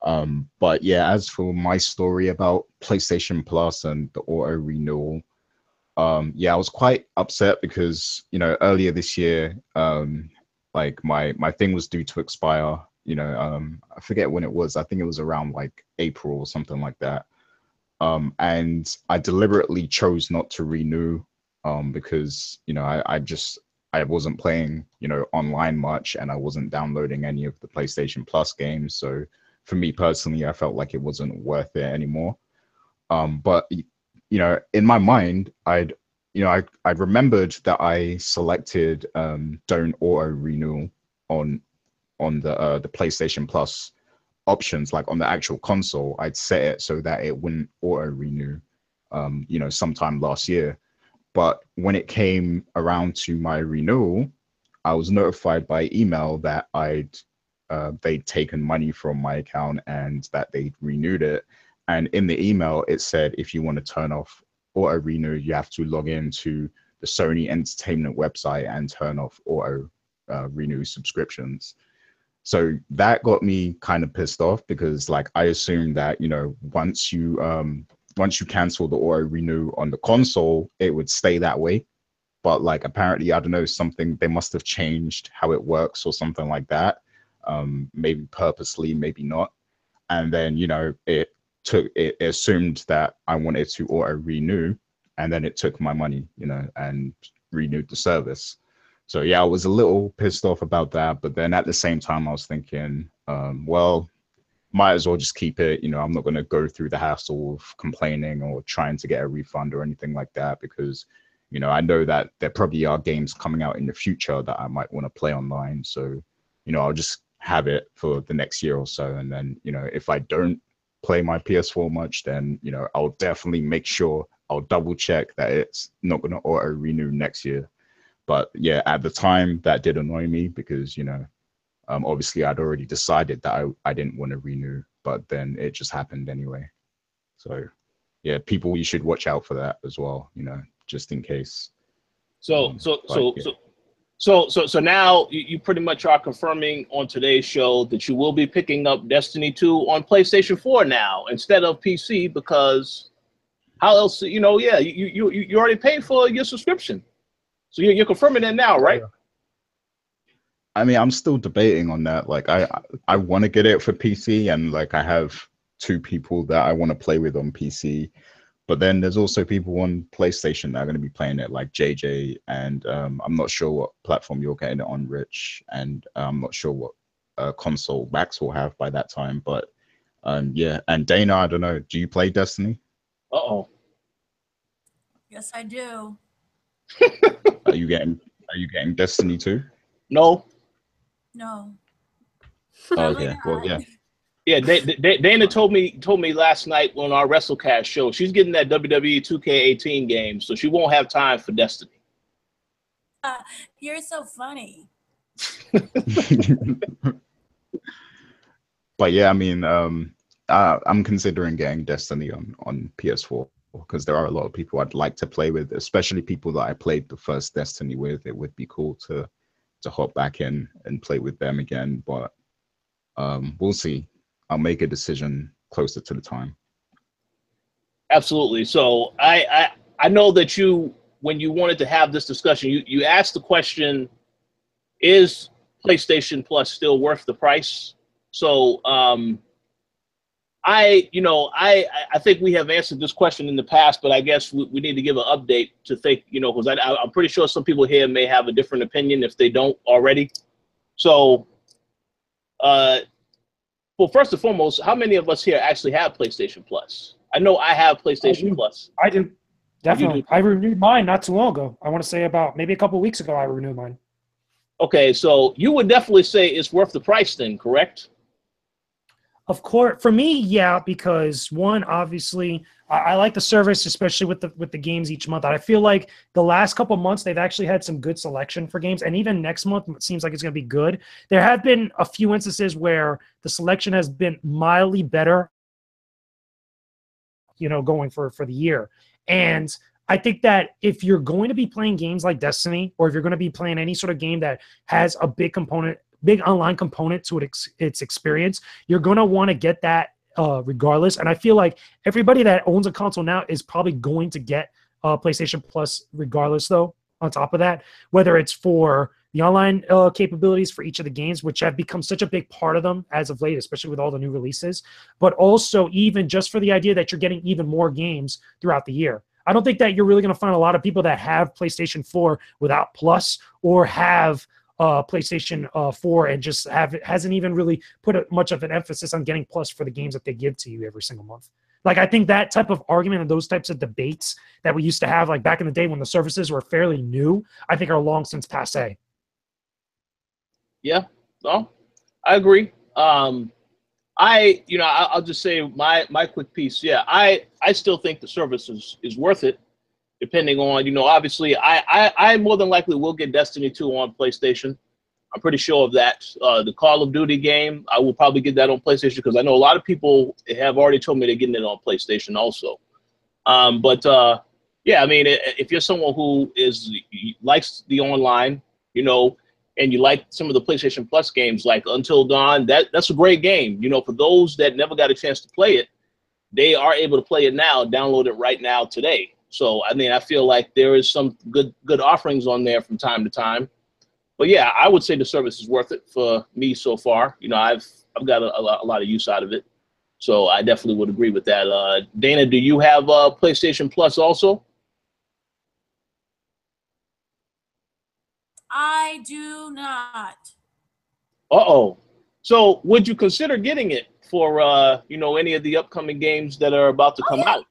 But yeah, as for my story about PlayStation Plus and the auto renewal, yeah, I was quite upset because, you know, earlier this year, like my thing was due to expire. You know, I forget when it was. I think it was around like April or something like that. And I deliberately chose not to renew because, you know, I wasn't playing, you know, online much, and I wasn't downloading any of the PlayStation Plus games. So for me personally, I felt like it wasn't worth it anymore. But you know, in my mind, I remembered that I selected don't auto renew on the PlayStation Plus options, like on the actual console. I'd set it so that it wouldn't auto renew, you know, sometime last year. But when it came around to my renewal, I was notified by email that they'd taken money from my account and that they'd renewed it. And in the email, it said, if you want to turn off auto renew, you have to log into the Sony Entertainment website and turn off auto renew subscriptions. So that got me kind of pissed off, because like I assumed that, you know, once you cancel the auto renew on the console, it would stay that way. But like apparently, I don't know, they must have changed how it works or something like that. Maybe purposely, maybe not. And then, you know, it assumed that I wanted to auto renew, and then it took my money, you know, and renewed the service. So yeah, I was a little pissed off about that. But then at the same time, I was thinking, well, might as well just keep it. You know, I'm not going to go through the hassle of complaining or trying to get a refund or anything like that, because, you know, I know that there probably are games coming out in the future that I might want to play online. So, you know, I'll just have it for the next year or so. And then, you know, if I don't play my PS4 much, then, you know, I'll definitely make sure I'll double check that it's not going to auto renew next year. But yeah, at the time that did annoy me, because, you know, obviously I'd already decided that I didn't want to renew, but then it just happened anyway. So yeah, people, you should watch out for that as well, you know, just in case. So So now you pretty much are confirming on today's show that you will be picking up Destiny 2 on PlayStation 4 now instead of PC, because how else, you already paid for your subscription. So you're confirming that now, right? I mean, I'm still debating on that. Like, I want to get it for PC, and like I have 2 people that I want to play with on PC. But then there's also people on PlayStation that are going to be playing it, like JJ, and I'm not sure what platform you're getting it on, Rich, and I'm not sure what console Max will have by that time. But yeah, and Dana, I don't know. Do you play Destiny? Uh-oh. Yes, I do. Are you getting Destiny 2? No. No. Okay. Well, yeah. Yeah, Dana told me last night on our WrestleCast show she's getting that WWE 2K18 game, so she won't have time for Destiny. You're so funny. But yeah, I mean, I'm considering getting Destiny on PS4 because there are a lot of people I'd like to play with, especially people that I played the first Destiny with. It would be cool to hop back in and play with them again, but we'll see. I'll make a decision closer to the time. Absolutely. So I know that when you wanted to have this discussion, you asked the question, is PlayStation Plus still worth the price? So I think we have answered this question in the past, but I guess we need to give an update to think, because I'm pretty sure some people here may have a different opinion if they don't already. So well, first and foremost, how many of us here actually have PlayStation Plus? I know I have PlayStation Plus. I do. Definitely. I renewed mine not too long ago. I want to say about maybe a couple of weeks ago I renewed mine. Okay, so you would definitely say it's worth the price then, correct? Of course, for me, yeah, because one, obviously, I like the service, especially with the games each month. I feel like the last couple of months they've actually had some good selection for games, and even next month it seems like it's going to be good. There have been a few instances where the selection has been mildly better, going for the year. And I think that if you're going to be playing games like Destiny, or if you're going to be playing any sort of game that has a big online component to its experience, you're going to want to get that regardless. And I feel like everybody that owns a console now is probably going to get PlayStation Plus regardless, though, on top of that, whether it's for the online capabilities for each of the games, which have become such a big part of them as of late, especially with all the new releases, but also even just for the idea that you're getting even more games throughout the year. I don't think that you're really going to find a lot of people that have PlayStation 4 without Plus, or have PlayStation 4 and just hasn't even really put much of an emphasis on getting Plus for the games that they give to you every single month. Like, I think that type of argument and those types of debates that we used to have, like back in the day when the services were fairly new, I think are long since passé. Yeah, no, I agree. I'll just say my quick piece. Yeah, I still think the service is worth it, depending on, obviously I more than likely will get Destiny 2 on PlayStation. I'm pretty sure of that. The Call of Duty game, I will probably get that on PlayStation, because I know a lot of people have already told me they're getting it on PlayStation also. Yeah, I mean, if you're someone who likes the online, and you like some of the PlayStation Plus games like Until Dawn, that's a great game. For those that never got a chance to play it, they are able to play it now, download it right now today. So, I mean, I feel like there is some good offerings on there from time to time. But yeah, I would say the service is worth it for me so far. I've got a lot of use out of it. So I definitely would agree with that. Dana, do you have PlayStation Plus also? I do not. Uh-oh. So would you consider getting it for, any of the upcoming games that are about to come out?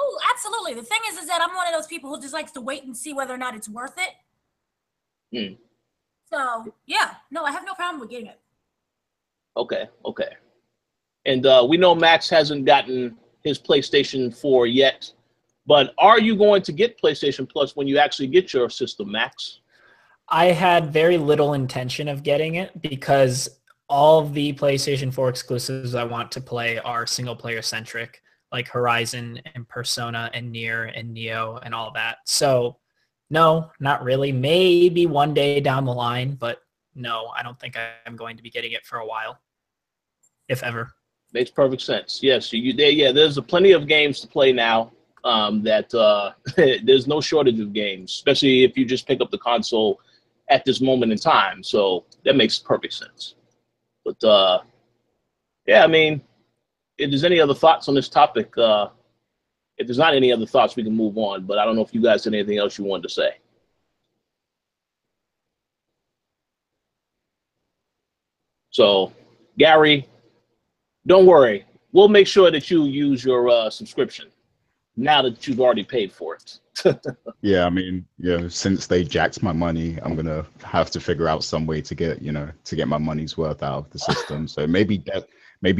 Oh, absolutely. The thing is that I'm one of those people who just likes to wait and see whether or not it's worth it. So, yeah. No, I have no problem with getting it. Okay. And we know Max hasn't gotten his PlayStation 4 yet, but are you going to get PlayStation Plus when you actually get your system, Max? I had very little intention of getting it because all of the PlayStation 4 exclusives I want to play are single-player centric, like Horizon and Persona and Nier and Neo and all that. So No, not really. Maybe one day down the line, but no, I don't think I'm going to be getting it for a while, if ever. Makes perfect sense. Yes, there's plenty of games to play now. There's no shortage of games, especially if you just pick up the console at this moment in time. So that makes perfect sense. But yeah, I mean, if there's any other thoughts on this topic, if there's not any other thoughts, we can move on. But I don't know if you guys had anything else you wanted to say. So, Gary, don't worry. We'll make sure that you use your subscription now that you've already paid for it. Yeah, I mean, since they jacked my money, I'm gonna have to figure out some way to get my money's worth out of the system. So maybe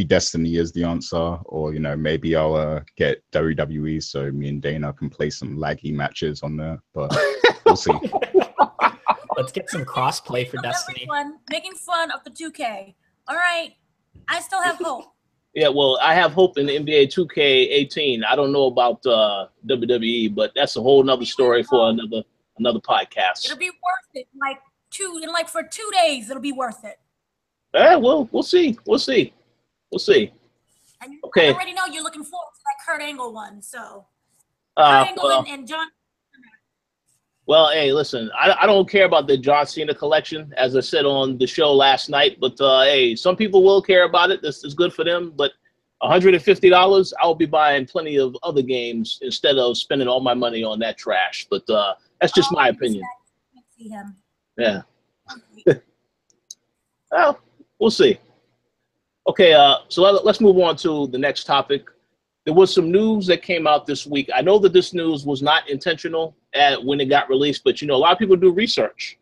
Destiny is the answer, or maybe I'll get WWE so me and Dana can play some laggy matches on there. But we'll see. Let's get some crossplay for Destiny. Making fun of the 2K. All right, I still have hope. Yeah, well, I have hope in the NBA 2K18. I don't know about WWE, but that's a whole nother story for another podcast. It'll be worth it. For 2 days, it'll be worth it. Well, we'll see. And Okay. I already know you're looking forward to that Kurt Angle one. So Kurt Angle and John. Well, hey, listen, I don't care about the John Cena collection, as I said on the show last night. But hey, some people will care about it. This is good for them. But $150, I'll be buying plenty of other games instead of spending all my money on that trash. But that's just my opinion. See him. Yeah. Well, we'll see. Okay, so let's move on to the next topic. There was some news that came out this week. I know that this news was not intentional when it got released, but a lot of people do research.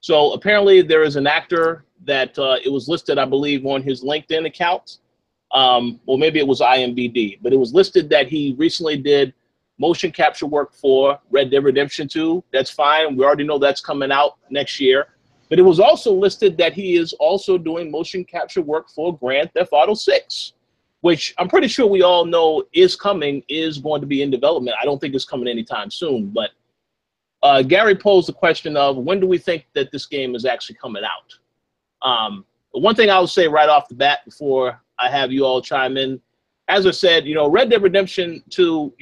So apparently there is an actor that it was listed, I believe, on his LinkedIn account. Or maybe it was IMDb, but it was listed that he recently did motion capture work for Red Dead Redemption 2. That's fine. We already know that's coming out next year. But it was also listed that he is also doing motion capture work for Grand Theft Auto 6. Which I'm pretty sure we all know is going to be in development. I don't think it's coming anytime soon. But Gary posed the question of when do we think that this game is actually coming out? One thing I will say right off the bat before I have you all chime in, as I said, Red Dead Redemption 2,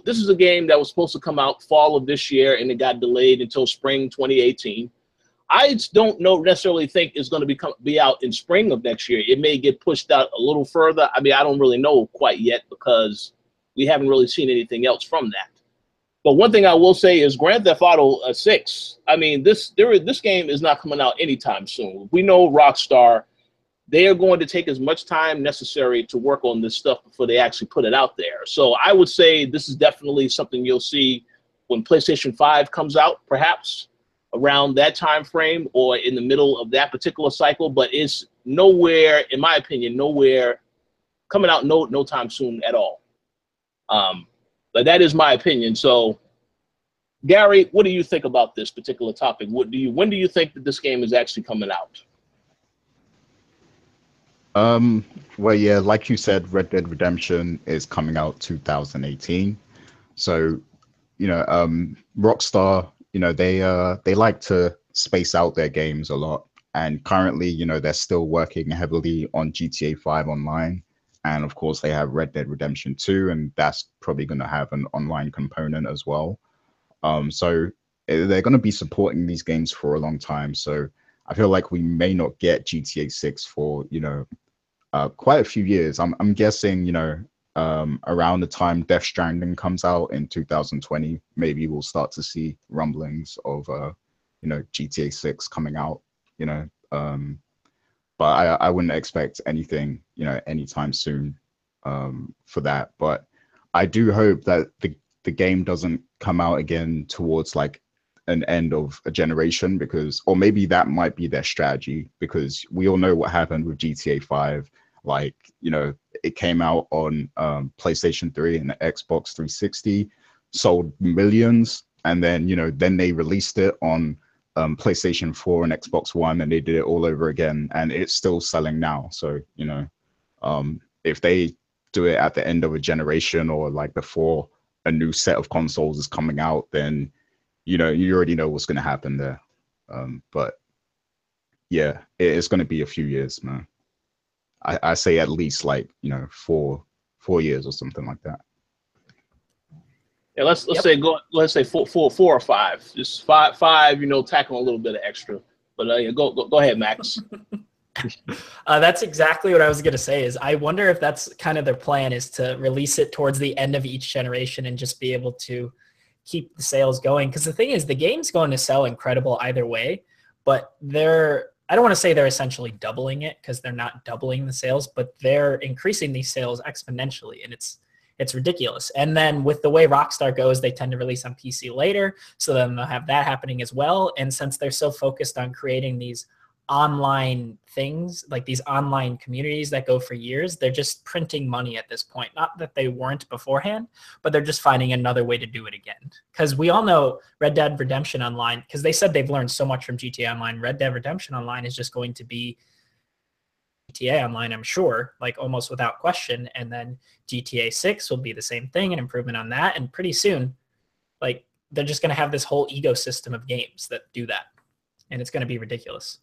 this is a game that was supposed to come out fall of this year, and it got delayed until spring 2018. I don't necessarily think it's going to be out in spring of next year. It may get pushed out a little further. I mean, I don't really know quite yet because we haven't really seen anything else from that. But one thing I will say is Grand Theft Auto 6. I mean, this game is not coming out anytime soon. We know Rockstar, they are going to take as much time necessary to work on this stuff before they actually put it out there. So I would say this is definitely something you'll see when PlayStation 5 comes out, perhaps around that time frame or in the middle of that particular cycle, but it's nowhere, in my opinion, coming out no time soon at all. But that is my opinion. So, Gary, what do you think about this particular topic? When do you think that this game is actually coming out? Well, yeah, like you said, Red Dead Redemption is coming out 2018. So, Rockstar, they like to space out their games a lot. And currently, they're still working heavily on GTA 5 online. And of course, they have Red Dead Redemption 2, and that's probably going to have an online component as well. So they're going to be supporting these games for a long time. So I feel like we may not get GTA 6 for, quite a few years. I'm guessing, around the time Death Stranding comes out in 2020, maybe we'll start to see rumblings of, GTA 6 coming out, but I wouldn't expect anything, anytime soon for that. But I do hope that the game doesn't come out again towards like an end of a generation, or maybe that might be their strategy, because we all know what happened with GTA 5. Like, it came out on PlayStation 3 and the Xbox 360, sold millions, and then, then they released it on PlayStation 4 and Xbox One, and they did it all over again, and it's still selling now. So, if they do it at the end of a generation or like before a new set of consoles is coming out, then, you know, you already know what's going to happen there. But yeah, it's going to be a few years, man. I say at least like, you know, 4 years or something like that. Yeah, let's say let's say four or five. Just five. You know, tackling a little bit of extra. But yeah, go ahead, Max. That's exactly what I was going to say. Is I wonder if that's kind of their plan, is to release it towards the end of each generation and just be able to keep the sales going. Because the thing is, the game's going to sell incredible either way. But I don't want to say they're essentially doubling it, because they're not doubling the sales, but they're increasing these sales exponentially, and it's ridiculous. And then with the way Rockstar goes, they tend to release on PC later, so then they'll have that happening as well. And since they're so focused on creating these online things, like these online communities that go for years, they're just printing money at this point. Not that they weren't beforehand, but they're just finding another way to do it again. Because we all know Red Dead Redemption Online, because they said they've learned so much from GTA Online. Red Dead Redemption Online is just going to be GTA Online, I'm sure, like almost without question. And then GTA 6 will be the same thing, an improvement on that. And pretty soon, like, they're just going to have this whole ecosystem of games that do that. And it's going to be ridiculous.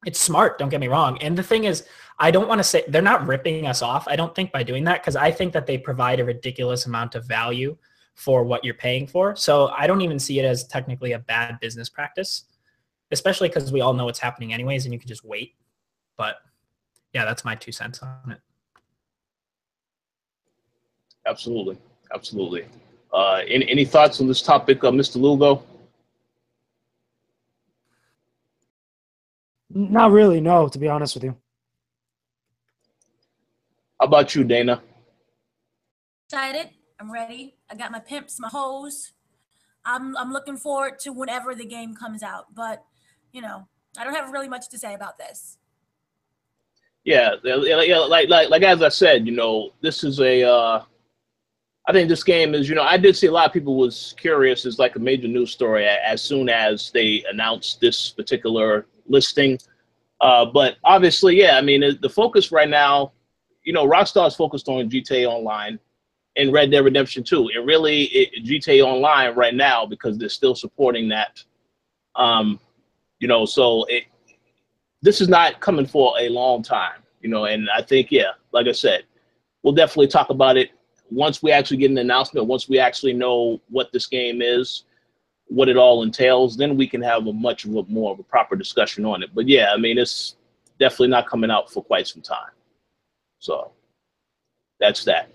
It's smart, don't get me wrong. And the thing is, I don't want to say they're not ripping us off, I don't think, by doing that, because I think that they provide a ridiculous amount of value for what you're paying for. So I don't even see it as technically a bad business practice, especially because we all know what's happening anyways, and you can just wait. But yeah, that's my 2 cents on it. Absolutely. Any thoughts on this topic, Mr. Lugo? Not really, no, to be honest with you. How about you, Dana? Excited. I'm ready. I got my pimps, my hoes. I'm looking forward to whenever the game comes out. But, you know, I don't have really much to say about this. Yeah, like as I said, you know, this is I think this game is, you know, I did see a lot of people was curious. It's like a major news story as soon as they announced this particular listing. But obviously, yeah, I mean, the focus right now, you know, Rockstar is focused on GTA Online and Red Dead Redemption 2. It really, GTA Online right now, because they're still supporting that. You know, so this is not coming for a long time, you know, and I think, yeah, like I said, we'll definitely talk about it once we actually get an announcement, once we actually know what this game is, what it all entails, then we can have more of a proper discussion on it. But yeah, I mean, it's definitely not coming out for quite some time. So that's that.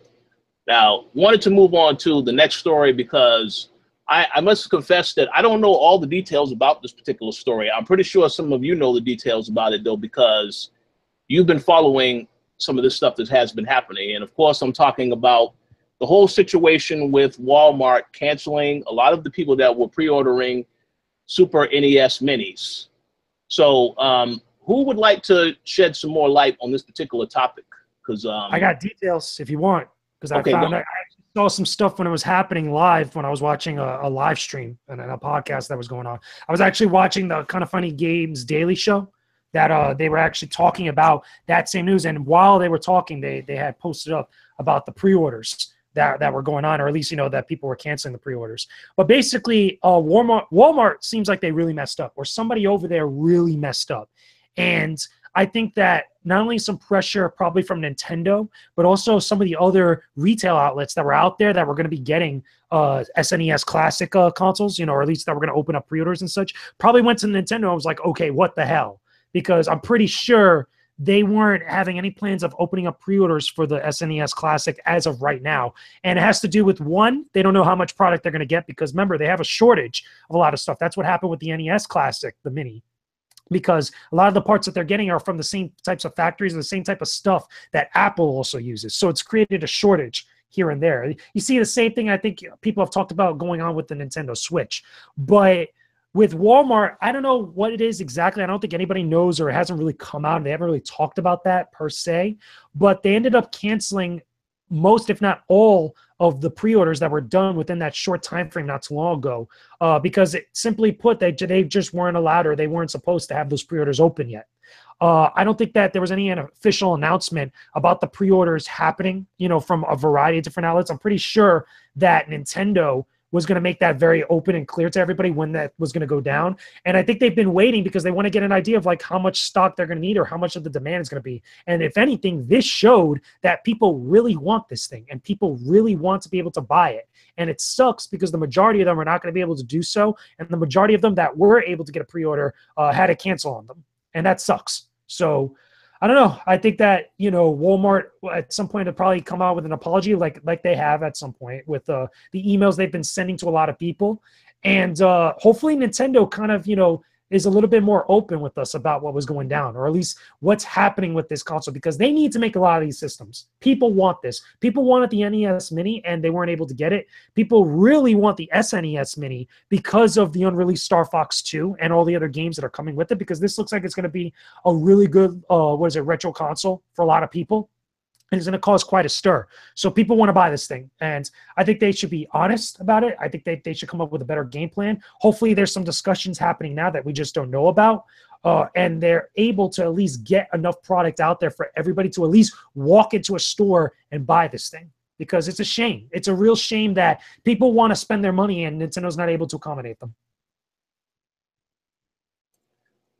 Now, wanted to move on to the next story, because I must confess that I don't know all the details about this particular story. I'm pretty sure some of you know the details about it, though, because you've been following some of this stuff that has been happening. And of course, I'm talking about the whole situation with Walmart canceling a lot of the people that were pre-ordering Super NES Minis. So who would like to shed some more light on this particular topic? Because I got details if you want, because okay, I actually saw some stuff when it was happening live, when I was watching a live stream and a podcast that was going on. I was actually watching the Kind of Funny Games Daily Show that they were actually talking about that same news. And while they were talking, they had posted up about the pre-orders that were going on, or at least, you know, that people were canceling the pre-orders. But basically, Walmart seems like they really messed up, or somebody over there really messed up. And I think that not only some pressure probably from Nintendo, but also some of the other retail outlets that were out there that were going to be getting SNES Classic consoles, you know, or at least that were going to open up pre-orders and such, probably went to Nintendo and was like, okay, what the hell? Because I'm pretty sure they weren't having any plans of opening up pre-orders for the SNES Classic as of right now. And it has to do with, one, they don't know how much product they're going to get, because remember, they have a shortage of a lot of stuff. That's what happened with the NES Classic, the Mini, because a lot of the parts that they're getting are from the same types of factories and the same type of stuff that Apple also uses. So it's created a shortage here and there. You see the same thing I think people have talked about going on with the Nintendo Switch. But with Walmart, I don't know what it is exactly. I don't think anybody knows, or it hasn't really come out. They haven't really talked about that per se. But they ended up canceling most, if not all, of the pre-orders that were done within that short time frame not too long ago, because simply put, they just weren't allowed, or they weren't supposed to have those pre-orders open yet. I don't think that there was any official announcement about the pre-orders happening, you know, from a variety of different outlets. I'm pretty sure that Nintendo was going to make that very open and clear to everybody when that was going to go down. And I think they've been waiting because they want to get an idea of like how much stock they're going to need or how much of the demand is going to be. And if anything, this showed that people really want this thing and people really want to be able to buy it. And it sucks because the majority of them are not going to be able to do so. And the majority of them that were able to get a pre-order had to cancel on them. And that sucks. So I don't know. I think that, you know, Walmart at some point will probably come out with an apology like they have at some point with the emails they've been sending to a lot of people. And hopefully Nintendo kind of, you know, is a little bit more open with us about what was going down, or at least what's happening with this console, because they need to make a lot of these systems. People want this. People wanted the NES Mini and they weren't able to get it. People really want the SNES Mini because of the unreleased Star Fox 2 and all the other games that are coming with it, because this looks like it's going to be a really good, retro console for a lot of people. And it's going to cause quite a stir. So people want to buy this thing. And I think they should be honest about it. I think they should come up with a better game plan. Hopefully there's some discussions happening now that we just don't know about. And they're able to at least get enough product out there for everybody to at least walk into a store and buy this thing. Because it's a shame. It's a real shame that people want to spend their money and Nintendo's not able to accommodate them.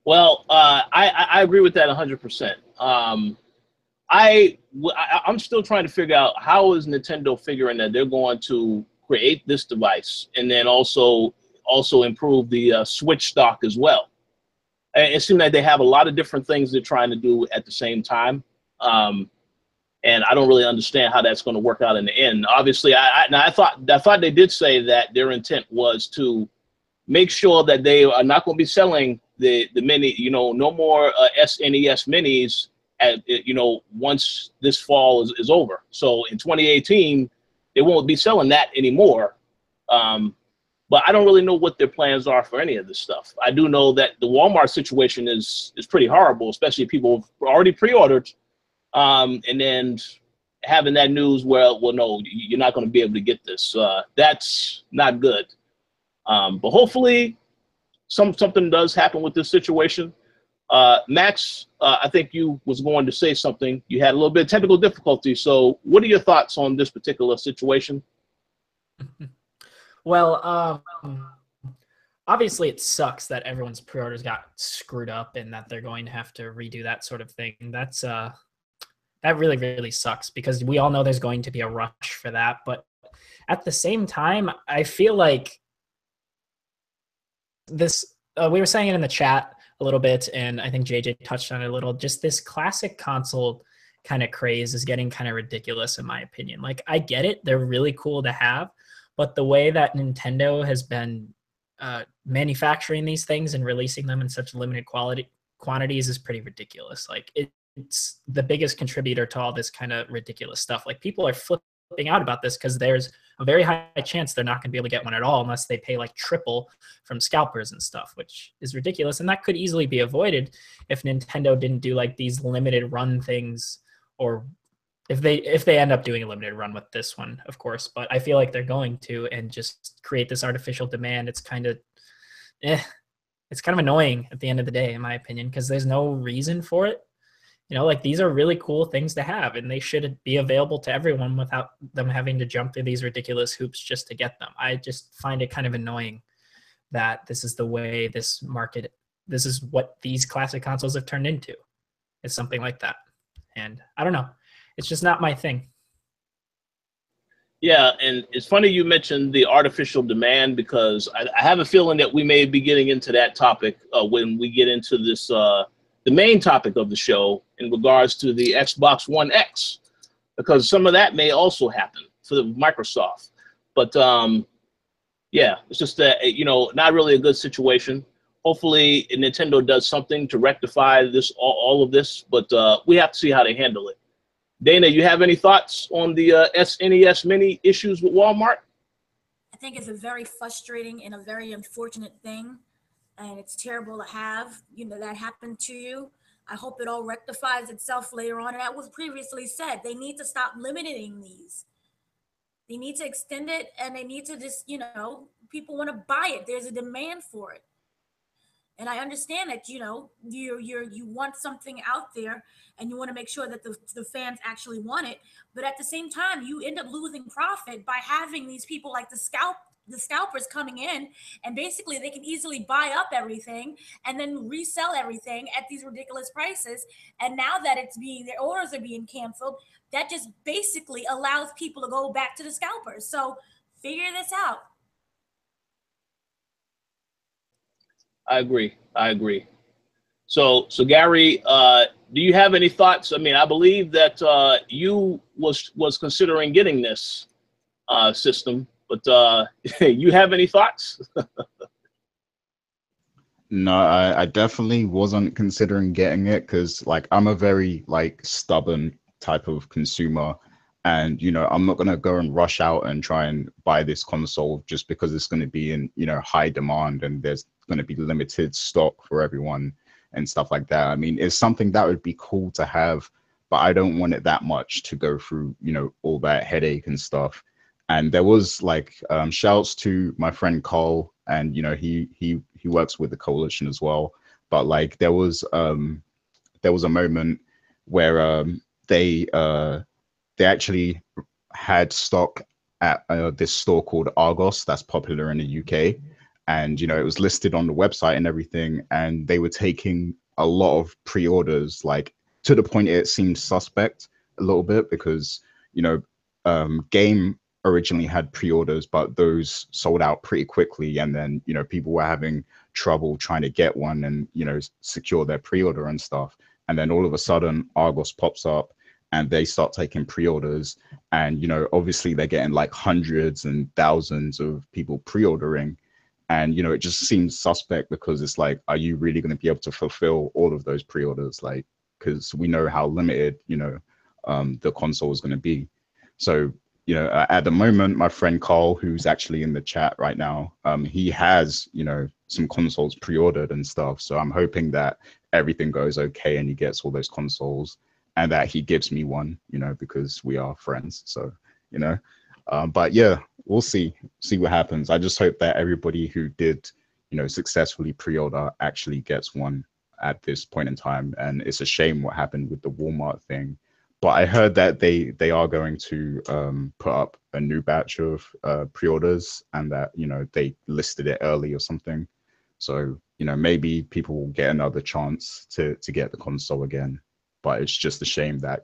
Well, I agree with that 100%. I'm still trying to figure out how is Nintendo figuring that they're going to create this device and then also improve the Switch stock as well. And it seems like they have a lot of different things they're trying to do at the same time. And I don't really understand how that's going to work out in the end. Obviously, I thought they did say that their intent was to make sure that they are not going to be selling the mini, you know, no more SNES Minis once this fall is over. So in 2018, they won't be selling that anymore. But I don't really know what their plans are for any of this stuff. I do know that the Walmart situation is pretty horrible, especially if people have already pre-ordered. And then having that news where, well, no, you're not going to be able to get this. That's not good. But hopefully something does happen with this situation. Max, I think you was going to say something. You had a little bit of technical difficulty. So what are your thoughts on this particular situation? Well, obviously it sucks that everyone's pre-orders got screwed up and that they're going to have to redo that sort of thing. That's that really, really sucks because we all know there's going to be a rush for that. But at the same time, I feel like this, we were saying it in the chat a little bit, and I think JJ touched on it a little, just this classic console kind of craze is getting kind of ridiculous in my opinion. Like, I get it. They're really cool to have, but the way that Nintendo has been manufacturing these things and releasing them in such limited quantities is pretty ridiculous. Like, it's the biggest contributor to all this kind of ridiculous stuff. Like, people are flipping out about this because there's a very high chance they're not going to be able to get one at all unless they pay like triple from scalpers and stuff, which is ridiculous. And that could easily be avoided if Nintendo didn't do like these limited run things, or if they end up doing a limited run with this one, of course. But I feel like they're going to, and just create this artificial demand. It's kind of annoying at the end of the day, in my opinion, because there's no reason for it. You know, like, these are really cool things to have, and they should be available to everyone without them having to jump through these ridiculous hoops just to get them. I just find it kind of annoying that this is the way this is what these classic consoles have turned into. It's something like that. And I don't know. It's just not my thing. Yeah, and it's funny you mentioned the artificial demand, because I have a feeling that we may be getting into that topic when we get into this the main topic of the show in regards to the Xbox One X, because some of that may also happen for the Microsoft. But yeah, it's just that, not really a good situation. Hopefully Nintendo does something to rectify this, all of this, but we have to see how they handle it. Dana, you have any thoughts on the SNES Mini issues with Walmart? I think it's a very frustrating and a very unfortunate thing. And it's terrible to have, that happen to you. I hope it all rectifies itself later on. And that was previously said. They need to stop limiting these. They need to extend it, and they need to just, people want to buy it. There's a demand for it. And I understand that, you want something out there and you want to make sure that the fans actually want it. But at the same time, you end up losing profit by having these people like the scalp the scalpers coming in, and basically they can easily buy up everything and then resell everything at these ridiculous prices. And now that their orders are being canceled, that just basically allows people to go back to the scalpers. So figure this out. I agree. So Gary, do you have any thoughts? I mean, I believe that you was considering getting this system, but you have any thoughts? No, I definitely wasn't considering getting it because like I'm a very like stubborn type of consumer, and you know I'm not gonna go and rush out and try and buy this console just because it's gonna be in high demand and there's gonna be limited stock for everyone and stuff like that. I mean, it's something that would be cool to have, but I don't want it that much to go through all that headache and stuff. And there was like shouts to my friend Cole, and he works with the Koalition as well. But like there was a moment where they actually had stock at this store called Argos that's popular in the UK, and it was listed on the website and everything, and they were taking a lot of pre-orders, like to the point it seemed suspect a little bit because Game originally had pre-orders, but those sold out pretty quickly, and then people were having trouble trying to get one and secure their pre-order and stuff. And then all of a sudden Argos pops up and they start taking pre-orders, and obviously they're getting like hundreds and thousands of people pre-ordering, and it just seems suspect because it's like, are you really going to be able to fulfill all of those pre-orders? Like, because we know how limited the console is going to be. So at the moment, my friend Carl, who's actually in the chat right now, he has, some consoles pre-ordered and stuff. So I'm hoping that everything goes okay and he gets all those consoles and that he gives me one, because we are friends. So, but yeah, we'll see what happens. I just hope that everybody who did, successfully pre-order actually gets one at this point in time. And it's a shame what happened with the Walmart thing. But I heard that they are going to put up a new batch of pre-orders, and that they listed it early or something. So maybe people will get another chance to get the console again. But it's just a shame that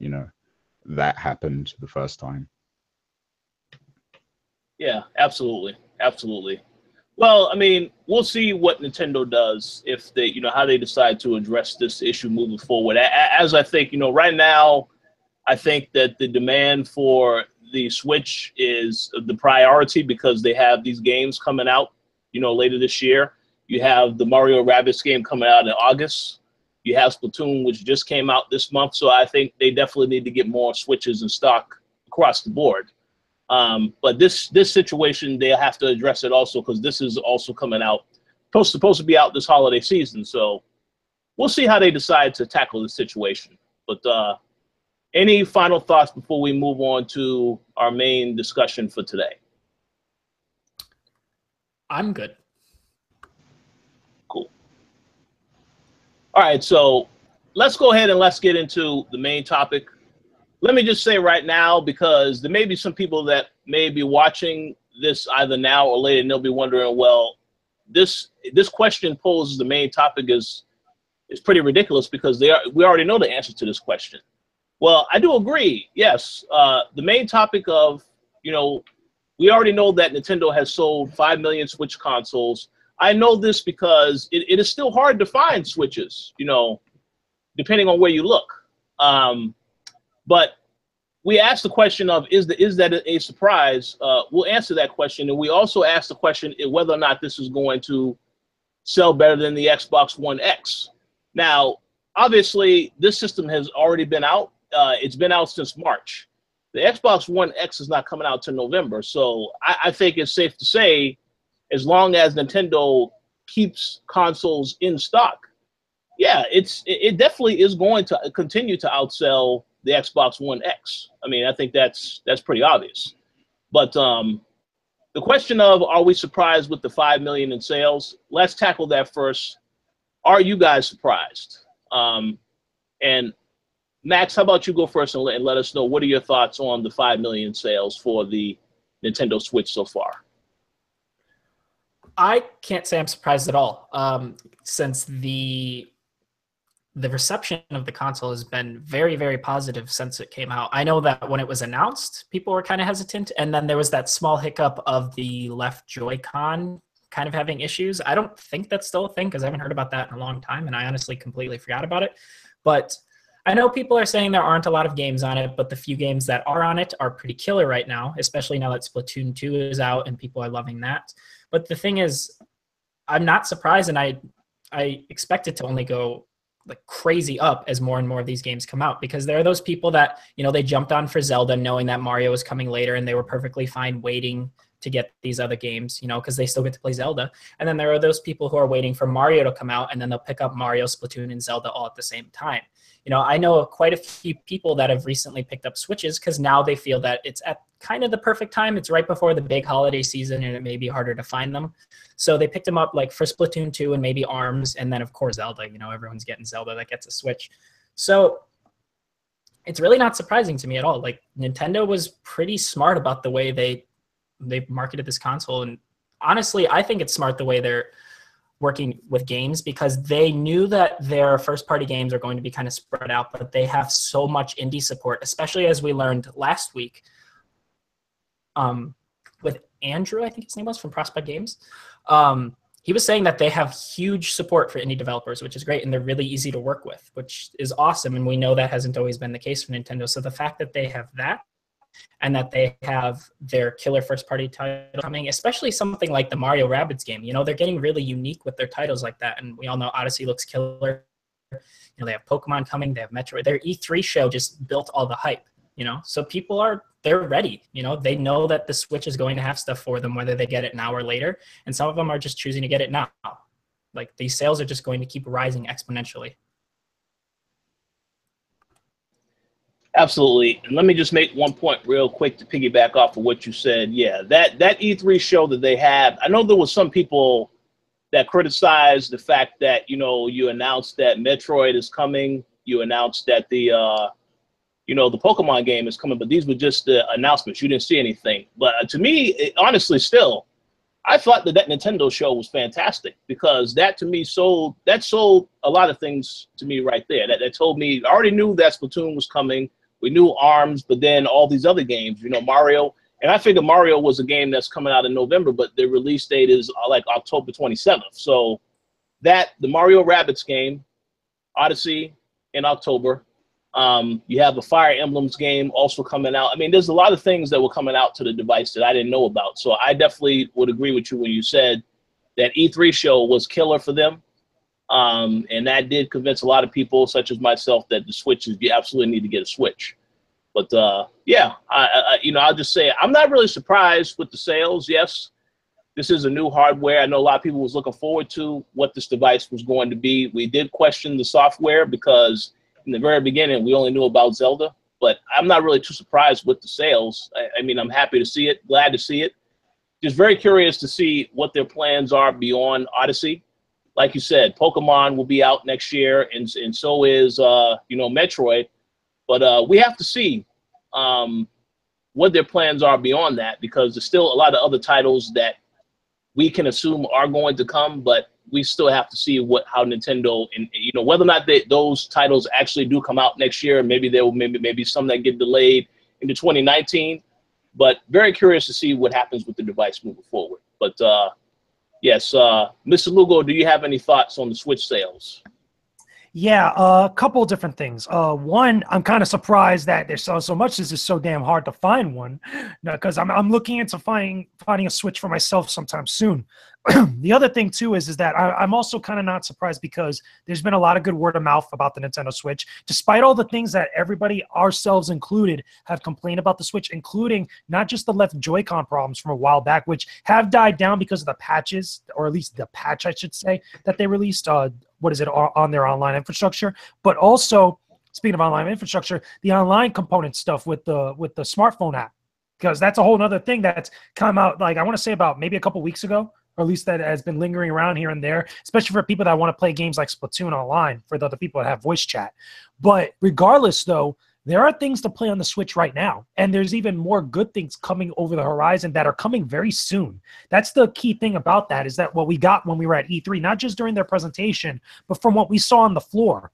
that happened the first time. Yeah, absolutely. Well, I mean, we'll see what Nintendo does if they how they decide to address this issue moving forward. As I think right now, I think that the demand for the Switch is the priority because they have these games coming out, later this year. You have the Mario Rabbids game coming out in August. You have Splatoon, which just came out this month. So I think they definitely need to get more Switches in stock across the board. But this situation, they'll have to address it also because this is also coming out, supposed to be out this holiday season. So we'll see how they decide to tackle the situation. But any final thoughts before we move on to our main discussion for today? I'm good. Cool. All right, so let's go ahead and let's get into the main topic. Let me just say right now, because there may be some people that may be watching this either now or later, and they'll be wondering, well, this question poses the main topic is pretty ridiculous because we already know the answer to this question. Well, I do agree. Yes, the main topic of, we already know that Nintendo has sold 5 million Switch consoles. I know this because it is still hard to find Switches, depending on where you look. But we asked the question of, is that a surprise? We'll answer that question. And we also asked the question whether or not this is going to sell better than the Xbox One X. Now, obviously, this system has already been out. It's been out since March. The Xbox One X is not coming out till November. So I think it's safe to say, as long as Nintendo keeps consoles in stock, yeah, it definitely is going to continue to outsell the Xbox One X. I mean, I think that's pretty obvious. But the question of, are we surprised with the 5 million in sales? Let's tackle that first. Are you guys surprised? And Max, how about you go first and let us know, what are your thoughts on the 5 million sales for the Nintendo Switch so far? I can't say I'm surprised at all, since the reception of the console has been very, very positive since it came out. I know that when it was announced, people were kind of hesitant, and then there was that small hiccup of the left Joy-Con kind of having issues. I don't think that's still a thing because I haven't heard about that in a long time, and I honestly completely forgot about it. But I know people are saying there aren't a lot of games on it, but the few games that are on it are pretty killer right now, especially now that Splatoon 2 is out and people are loving that. But the thing is, I'm not surprised, and I expect it to only go like crazy up as more and more of these games come out, because there are those people that, you know, they jumped on for Zelda knowing that Mario was coming later, and they were perfectly fine waiting to get these other games, you know, because they still get to play Zelda. And then there are those people who are waiting for Mario to come out, and then they'll pick up Mario, Splatoon, and Zelda all at the same time. You know, I know quite a few people that have recently picked up Switches because now they feel that it's at kind of the perfect time. It's right before the big holiday season, and it may be harder to find them. So they picked them up like for Splatoon 2 and maybe ARMS, and then of course Zelda. You know, everyone's getting Zelda that gets a Switch. So it's really not surprising to me at all. Like, Nintendo was pretty smart about the way they marketed this console, and honestly, I think it's smart the way they're working with games, because they knew that their first-party games are going to be kind of spread out, but they have so much indie support, especially as we learned last week with Andrew, I think his name was, from Prospect Games. He was saying that they have huge support for indie developers, which is great, and they're really easy to work with, which is awesome, and we know that hasn't always been the case for Nintendo. So the fact that they have that, and that they have their killer first-party title coming, especially something like the Mario Rabbids game. You know, they're getting really unique with their titles like that, and we all know Odyssey looks killer. You know, they have Pokemon coming, they have Metroid. Their E3 show just built all the hype, you know? So people they're ready, you know? They know that the Switch is going to have stuff for them, whether they get it now or later, and some of them are just choosing to get it now. Like, these sales are just going to keep rising exponentially. Absolutely. And let me just make one point real quick to piggyback off of what you said. Yeah, that E3 show that they had, I know there was some people that criticized the fact that, you know, you announced that Metroid is coming. You announced that the Pokemon game is coming, but these were just the announcements. You didn't see anything. But to me, honestly, still, I thought that Nintendo show was fantastic, because that to me sold a lot of things to me right there. That told me, I already knew that Splatoon was coming. We knew ARMS, but then all these other games, you know, Mario. And I figured Mario was a game that's coming out in November, but the release date is like October 27th. So the Mario Rabbids game, Odyssey in October. You have the Fire Emblems game also coming out. I mean, there's a lot of things that were coming out to the device that I didn't know about. So I definitely would agree with you when you said that E3 show was killer for them. And that did convince a lot of people, such as myself, that the Switch you absolutely need to get a Switch. But yeah, I'll just say I'm not really surprised with the sales. Yes, this is a new hardware. I know a lot of people was looking forward to what this device was going to be. We did question the software because in the very beginning we only knew about Zelda. But I'm not really too surprised with the sales. I mean, I'm happy to see it, glad to see it. Just very curious to see what their plans are beyond Odyssey. Like you said, Pokemon will be out next year, and so is Metroid. But we have to see what their plans are beyond that, because there's still a lot of other titles that we can assume are going to come, but we still have to see how Nintendo, and whether or not those titles actually do come out next year. Maybe there will maybe some that get delayed into 2019. But very curious to see what happens with the device moving forward. But yes, Mr. Lugo, do you have any thoughts on the Switch sales? Yeah, a couple of different things. One, I'm kind of surprised that there's so much. It's just so damn hard to find one, because I'm looking into finding a Switch for myself sometime soon. The other thing too is that I'm also kind of not surprised, because there's been a lot of good word of mouth about the Nintendo Switch, despite all the things that everybody, ourselves included, have complained about the Switch, including not just the left Joy-Con problems from a while back, which have died down because of the patches, or at least the patch, I should say, that they released. On their online infrastructure, but also, speaking of online infrastructure, the online component stuff with the smartphone app, because that's a whole other thing that's come out, like, I want to say about maybe a couple weeks ago, or at least that has been lingering around here and there, especially for people that want to play games like Splatoon online, for the other people that have voice chat. But regardless, though, there are things to play on the Switch right now. And there's even more good things coming over the horizon that are coming very soon. That's the key thing about that, is that what we got when we were at E3, not just during their presentation, but from what we saw on the floor.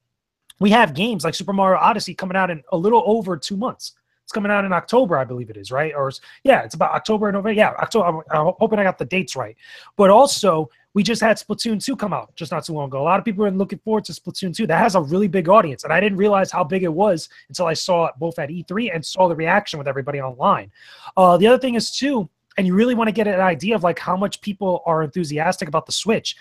We have games like Super Mario Odyssey coming out in a little over 2 months. It's coming out in October, I believe it is, right? Or yeah, it's about October and November. Yeah, October. I'm hoping I got the dates right. But also, we just had Splatoon 2 come out just not too long ago. A lot of people are looking forward to Splatoon 2. That has a really big audience, and I didn't realize how big it was until I saw it both at E3 and saw the reaction with everybody online. The other thing is too, and you really want to get an idea of like how much people are enthusiastic about the Switch.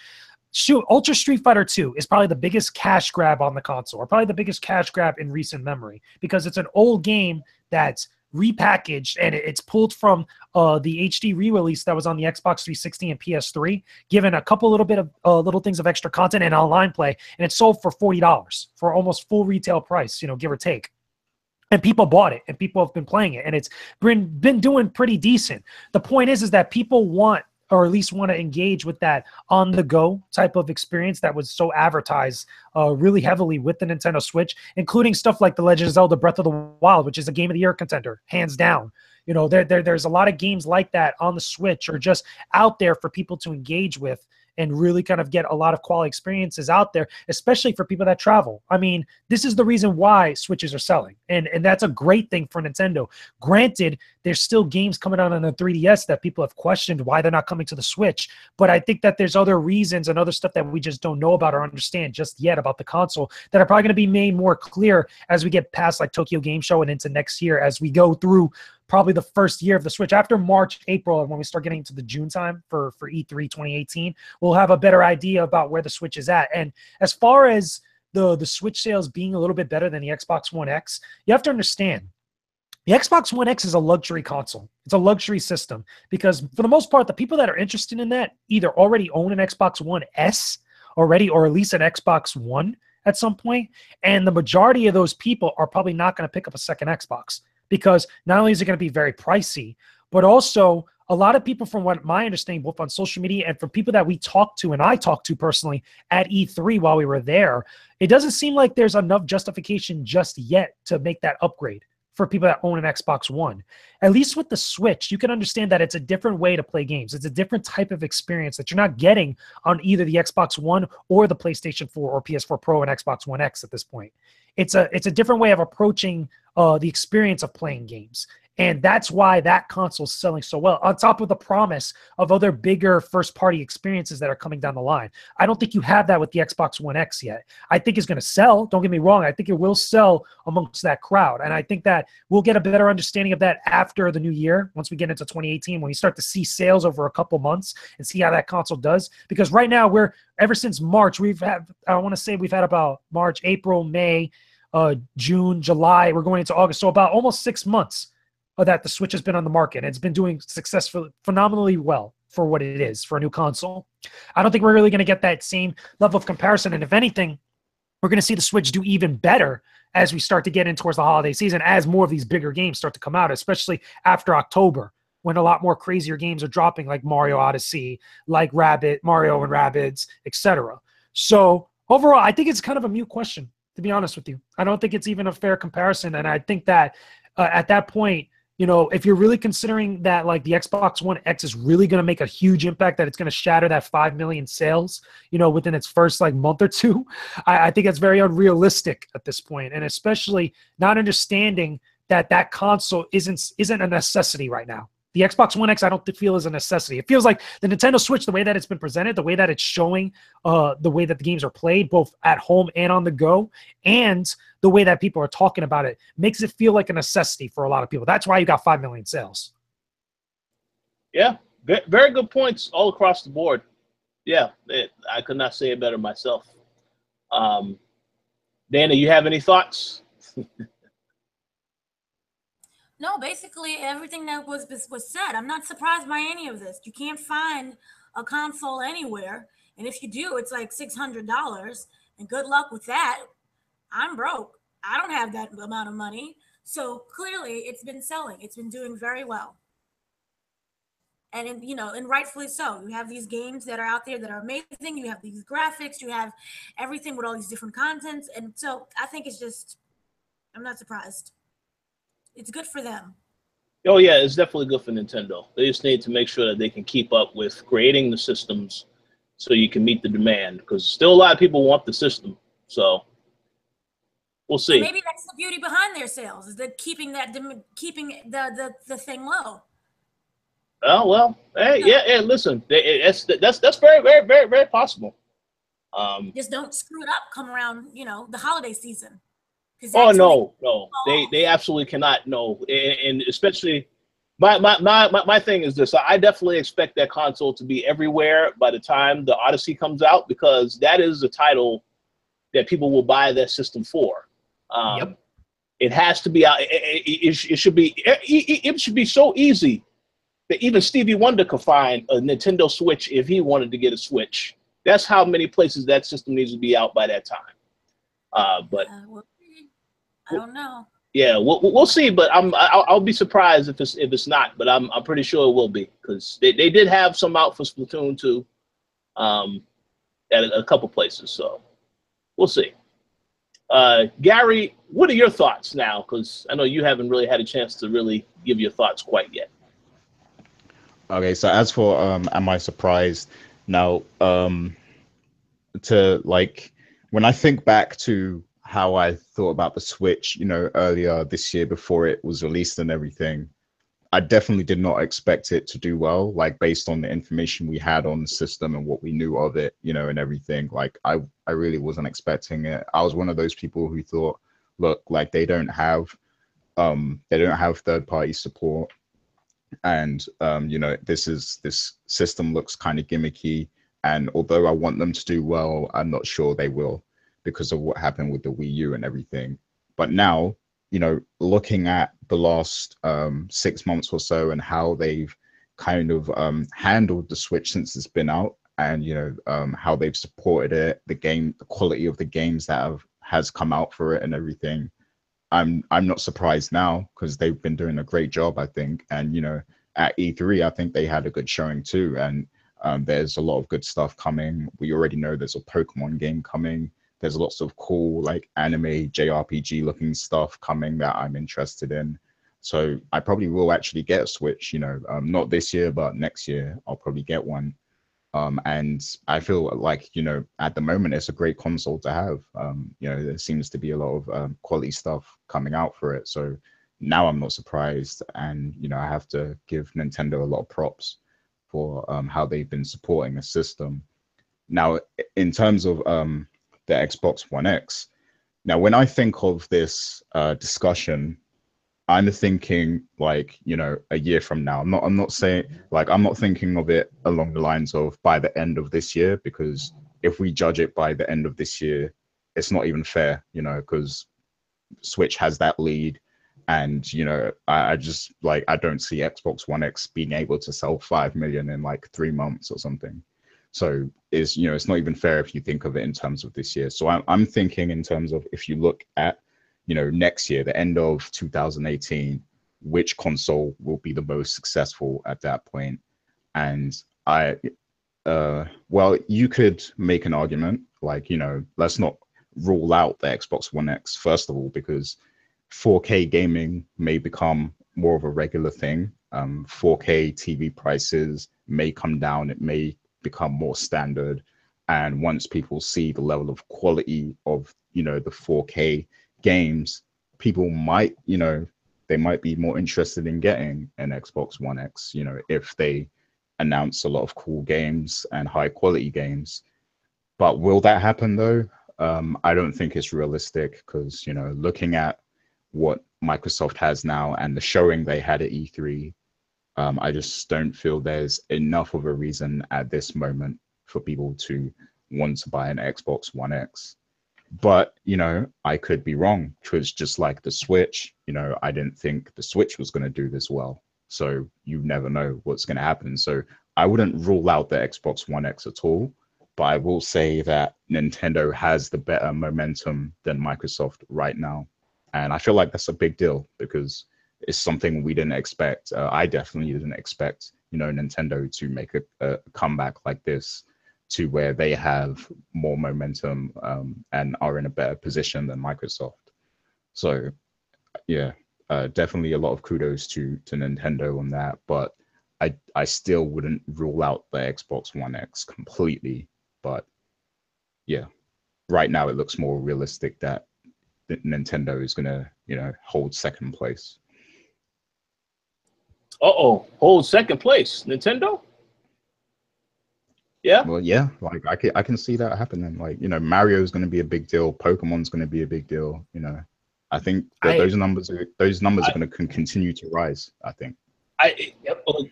Shoot, Ultra Street Fighter 2 is probably the biggest cash grab on the console, or probably the biggest cash grab in recent memory, because it's an old game that's repackaged and it's pulled from the HD re-release that was on the Xbox 360 and PS3, given a couple little bit of little things of extra content and online play, and it sold for $40 for almost full retail price, you know, give or take. And people bought it, and people have been playing it, and it's been doing pretty decent. The point is that people want, or at least want to engage with that on-the-go type of experience that was so advertised really heavily with the Nintendo Switch, including stuff like The Legend of Zelda Breath of the Wild, which is a Game of the Year contender, hands down. You know, there's a lot of games like that on the Switch, or just out there for people to engage with and really kind of get a lot of quality experiences out there, especially for people that travel. I mean, this is the reason why Switches are selling, and that's a great thing for Nintendo. Granted, there's still games coming out on the 3DS that people have questioned why they're not coming to the Switch, but I think that there's other reasons and other stuff that we just don't know about or understand just yet about the console that are probably going to be made more clear as we get past like Tokyo Game Show and into next year, as we go through probably the first year of the Switch. After March, April, and when we start getting into the June time for E3 2018, we'll have a better idea about where the Switch is at. And as far as the Switch sales being a little bit better than the Xbox One X, you have to understand, the Xbox One X is a luxury console. It's a luxury system, because for the most part, the people that are interested in that either already own an Xbox One S already, or at least an Xbox One at some point. And the majority of those people are probably not going to pick up a second Xbox, because not only is it going to be very pricey, but also a lot of people, from what my understanding, both on social media and from people that we talked to and I talked to personally at E3 while we were there, it doesn't seem like there's enough justification just yet to make that upgrade for people that own an Xbox One. At least with the Switch, you can understand that it's a different way to play games. It's a different type of experience that you're not getting on either the Xbox One or the PlayStation 4 or PS4 Pro and Xbox One X at this point. It's a different way of approaching the experience of playing games. And that's why that console is selling so well, on top of the promise of other bigger first-party experiences that are coming down the line. I don't think you have that with the Xbox One X yet. I think it's going to sell. Don't get me wrong. I think it will sell amongst that crowd. And I think that we'll get a better understanding of that after the new year, once we get into 2018, when we start to see sales over a couple months and see how that console does. Because right now, ever since March, I want to say we've had about March, April, May, June, July. We're going into August. So about almost 6 months that the Switch has been on the market, and it's been doing phenomenally well for what it is for a new console. I don't think we're really going to get that same level of comparison, and if anything, we're going to see the Switch do even better as we start to get in towards the holiday season, as more of these bigger games start to come out, especially after October, when a lot more crazier games are dropping, like Mario Odyssey, like Mario and Rabbids, etc. So overall, I think it's kind of a mute question, to be honest with you. I don't think it's even a fair comparison, and I think that at that point, you know, if you're really considering that like the Xbox One X is really going to make a huge impact, that it's going to shatter that 5 million sales, you know, within its first like month or two, I think that's very unrealistic at this point. And especially not understanding that that console isn't a necessity right now. The Xbox One X, I don't feel is a necessity. It feels like the Nintendo Switch, the way that it's been presented, the way that it's showing the way that the games are played, both at home and on the go, and the way that people are talking about it, makes it feel like a necessity for a lot of people. That's why you got 5 million sales. Yeah, very good points all across the board. Yeah, I could not say it better myself. Dana, you have any thoughts? No, basically everything that was said. I'm not surprised by any of this. You can't find a console anywhere, and if you do, it's like $600. And good luck with that. I'm broke. I don't have that amount of money. So clearly, it's been selling. It's been doing very well, and and rightfully so. You have these games that are out there that are amazing. You have these graphics. You have everything with all these different contents, and so I think it's just I'm not surprised. It's good for them. Oh yeah, it's definitely good for Nintendo. They just need to make sure that they can keep up with creating the systems so you can meet the demand, because still a lot of people want the system. So we'll see. And maybe that's the beauty behind their sales, is that keeping the thing low. Oh well, hey, yeah. Listen, that's very, very, very, very possible. Just don't screw it up. Come around, the holiday season. Oh no, they absolutely cannot. No, and especially my thing is this: I definitely expect that console to be everywhere by the time the Odyssey comes out, because that is a title that people will buy that system for. Yep. It has to be out. It should be. It should be so easy that even Stevie Wonder could find a Nintendo Switch if he wanted to get a Switch. That's how many places that system needs to be out by that time. But I don't know. Yeah, we'll see. But I'll be surprised if it's not. But I'm pretty sure it will be, because they did have some out for Splatoon 2, at a couple places. So we'll see. Gary, what are your thoughts now? Because I know you haven't really had a chance to really give your thoughts quite yet. Okay, so as for am I surprised? Now, to like, when I think back to how I thought about the Switch, earlier this year before it was released and everything, I definitely did not expect it to do well, like based on the information we had on the system and what we knew of it, and everything. Like I really wasn't expecting it. I was one of those people who thought, look, like they don't have third-party support. And this system looks kind of gimmicky, and although I want them to do well, I'm not sure they will, because of what happened with the Wii U and everything. But now, looking at the last 6 months or so and how they've kind of handled the Switch since it's been out, and how they've supported it, the quality of the games that has come out for it and everything, I'm not surprised now, because they've been doing a great job, I think. And at E3, I think they had a good showing too. And there's a lot of good stuff coming. We already know there's a Pokemon game coming. There's lots of cool like anime JRPG looking stuff coming that I'm interested in. So I probably will actually get a Switch. Not this year, but next year I'll probably get one. And I feel like, at the moment, it's a great console to have. There seems to be a lot of quality stuff coming out for it. So now I'm not surprised. And, I have to give Nintendo a lot of props for how they've been supporting the system. Now, in terms of the Xbox One X, now, when I think of this discussion, I'm thinking like, a year from now. I'm not saying like, I'm not thinking of it along the lines of by the end of this year, because if we judge it by the end of this year, it's not even fair, because Switch has that lead. And, I just like, I don't see Xbox One X being able to sell 5 million in like 3 months or something. So it's not even fair if you think of it in terms of this year. So I'm thinking in terms of, if you look at, next year, the end of 2018, which console will be the most successful at that point? And well, you could make an argument like, let's not rule out the Xbox One X, first of all, because 4K gaming may become more of a regular thing. 4K TV prices may come down. It may become more standard. And once people see the level of quality of, the 4K games, people might, they might be more interested in getting an Xbox One X, if they announce a lot of cool games and high quality games. But will that happen though? I don't think it's realistic, because, looking at what Microsoft has now and the showing they had at E3, I just don't feel there's enough of a reason at this moment for people to want to buy an Xbox One X. But, I could be wrong, because just like the Switch, I didn't think the Switch was going to do this well. So you never know what's going to happen. So I wouldn't rule out the Xbox One X at all. But I will say that Nintendo has the better momentum than Microsoft right now. And I feel like that's a big deal, because it's something we didn't expect. I definitely didn't expect, Nintendo to make a comeback like this, to where they have more momentum and are in a better position than Microsoft. So yeah, definitely a lot of kudos to Nintendo on that, but I still wouldn't rule out the Xbox One X completely. But yeah, right now it looks more realistic that Nintendo is gonna, you know, hold second place. Hold second place, Nintendo. Yeah. Well, yeah, like I can see that happening. Like, you know, Mario's going to be a big deal. Pokemon's going to be a big deal. You know, I think that those numbers are going to continue to rise. I think. I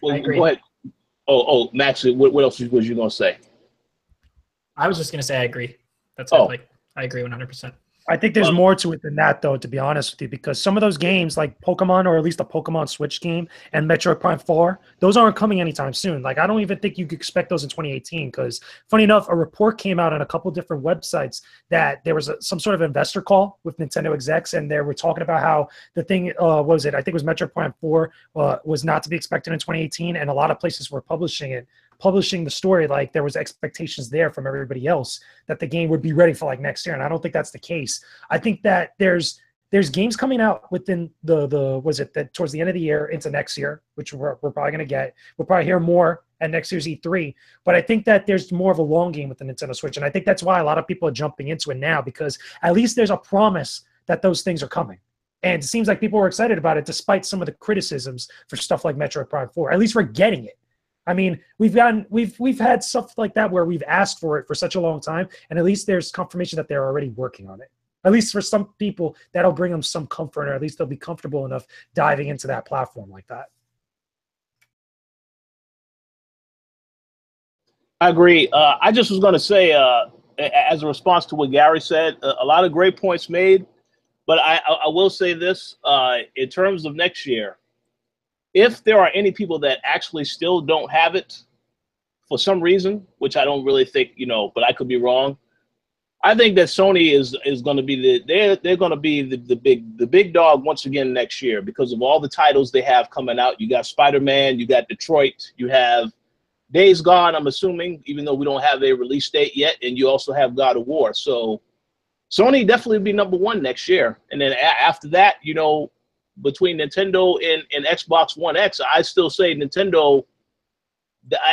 agree. Go ahead. Max, what else was you going to say? I was just going to say I agree. That's it. Like, I agree 100%. I think there's more to it than that, though, to be honest with you, because some of those games, like Pokemon, or at least a Pokemon Switch game, and Metroid Prime 4, those aren't coming anytime soon. Like, I don't even think you could expect those in 2018, because, funny enough, a report came out on a couple different websites that there was some sort of investor call with Nintendo execs, and they were talking about how the thing, what was it? I think it was Metroid Prime 4 was not to be expected in 2018, and a lot of places were publishing the story like there was expectations there from everybody else that the game would be ready for like next year, and I don't think that's the case. I think that there's games coming out within that towards the end of the year into next year, which we're probably going to get. We'll probably hear more at next year's E3, but I think that there's more of a long game with the Nintendo Switch, and I think that's why a lot of people are jumping into it now, because at least there's a promise that those things are coming. And it seems like people were excited about it despite some of the criticisms for stuff like Metroid Prime 4. At least we're getting it. I mean, we've had stuff like that where we've asked for it for such a long time, and at least there's confirmation that they're already working on it. At least for some people, that'll bring them some comfort, or at least they'll be comfortable enough diving into that platform like that. I agree. I just was going to say, as a response to what Gary said, a lot of great points made, but I will say this, in terms of next year, if there are any people that actually still don't have it for some reason, which I don't really think, you know, but I could be wrong, I think that Sony is going to be they're going to be the big dog once again next year because of all the titles they have coming out. You got Spider-Man, you got Detroit, you have Days Gone, I'm assuming, even though we don't have a release date yet, and you also have God of War. So Sony definitely be number one next year, and then after that, you know, between Nintendo and Xbox One X, I still say Nintendo.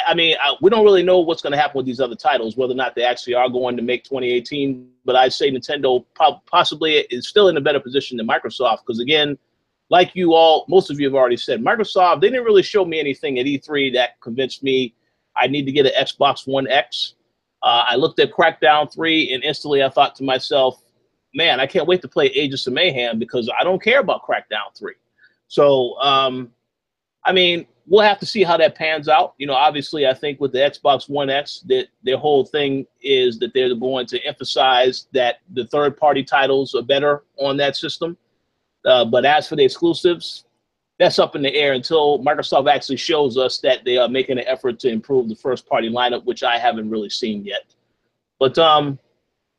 I mean, we don't really know what's going to happen with these other titles, whether or not they actually are going to make 2018. But I'd say Nintendo possibly is still in a better position than Microsoft because, again, like you all, most of you have already said, Microsoft, they didn't really show me anything at E3 that convinced me I need to get an Xbox One X. I looked at Crackdown 3, and instantly I thought to myself, man, I can't wait to play Agents of Mayhem because I don't care about Crackdown 3. So, I mean, we'll have to see how that pans out. You know, obviously, I think with the Xbox One X, that their whole thing is that they're going to emphasize that the third-party titles are better on that system. But as for the exclusives, that's up in the air until Microsoft actually shows us that they are making an effort to improve the first-party lineup, which I haven't really seen yet. But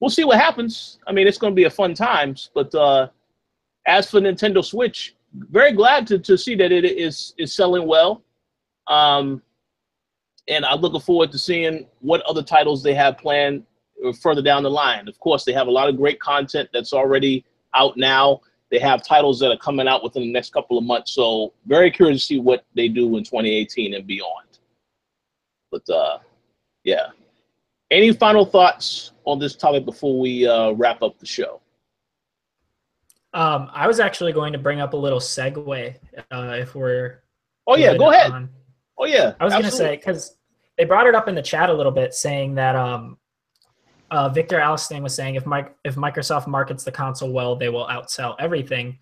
we'll see what happens. I mean, it's going to be a fun times. But as for Nintendo Switch, very glad to see that it is selling well. And I'm looking forward to seeing what other titles they have planned further down the line. Of course, they have a lot of great content that's already out now. They have titles that are coming out within the next couple of months. So very curious to see what they do in 2018 and beyond. But yeah. Any final thoughts on this topic before we wrap up the show? I was actually going to bring up a little segue if we're. Oh yeah, go ahead. Oh yeah, I was going to say because they brought it up in the chat a little bit, saying that Victor Alistane was saying if Microsoft markets the console well, they will outsell everything,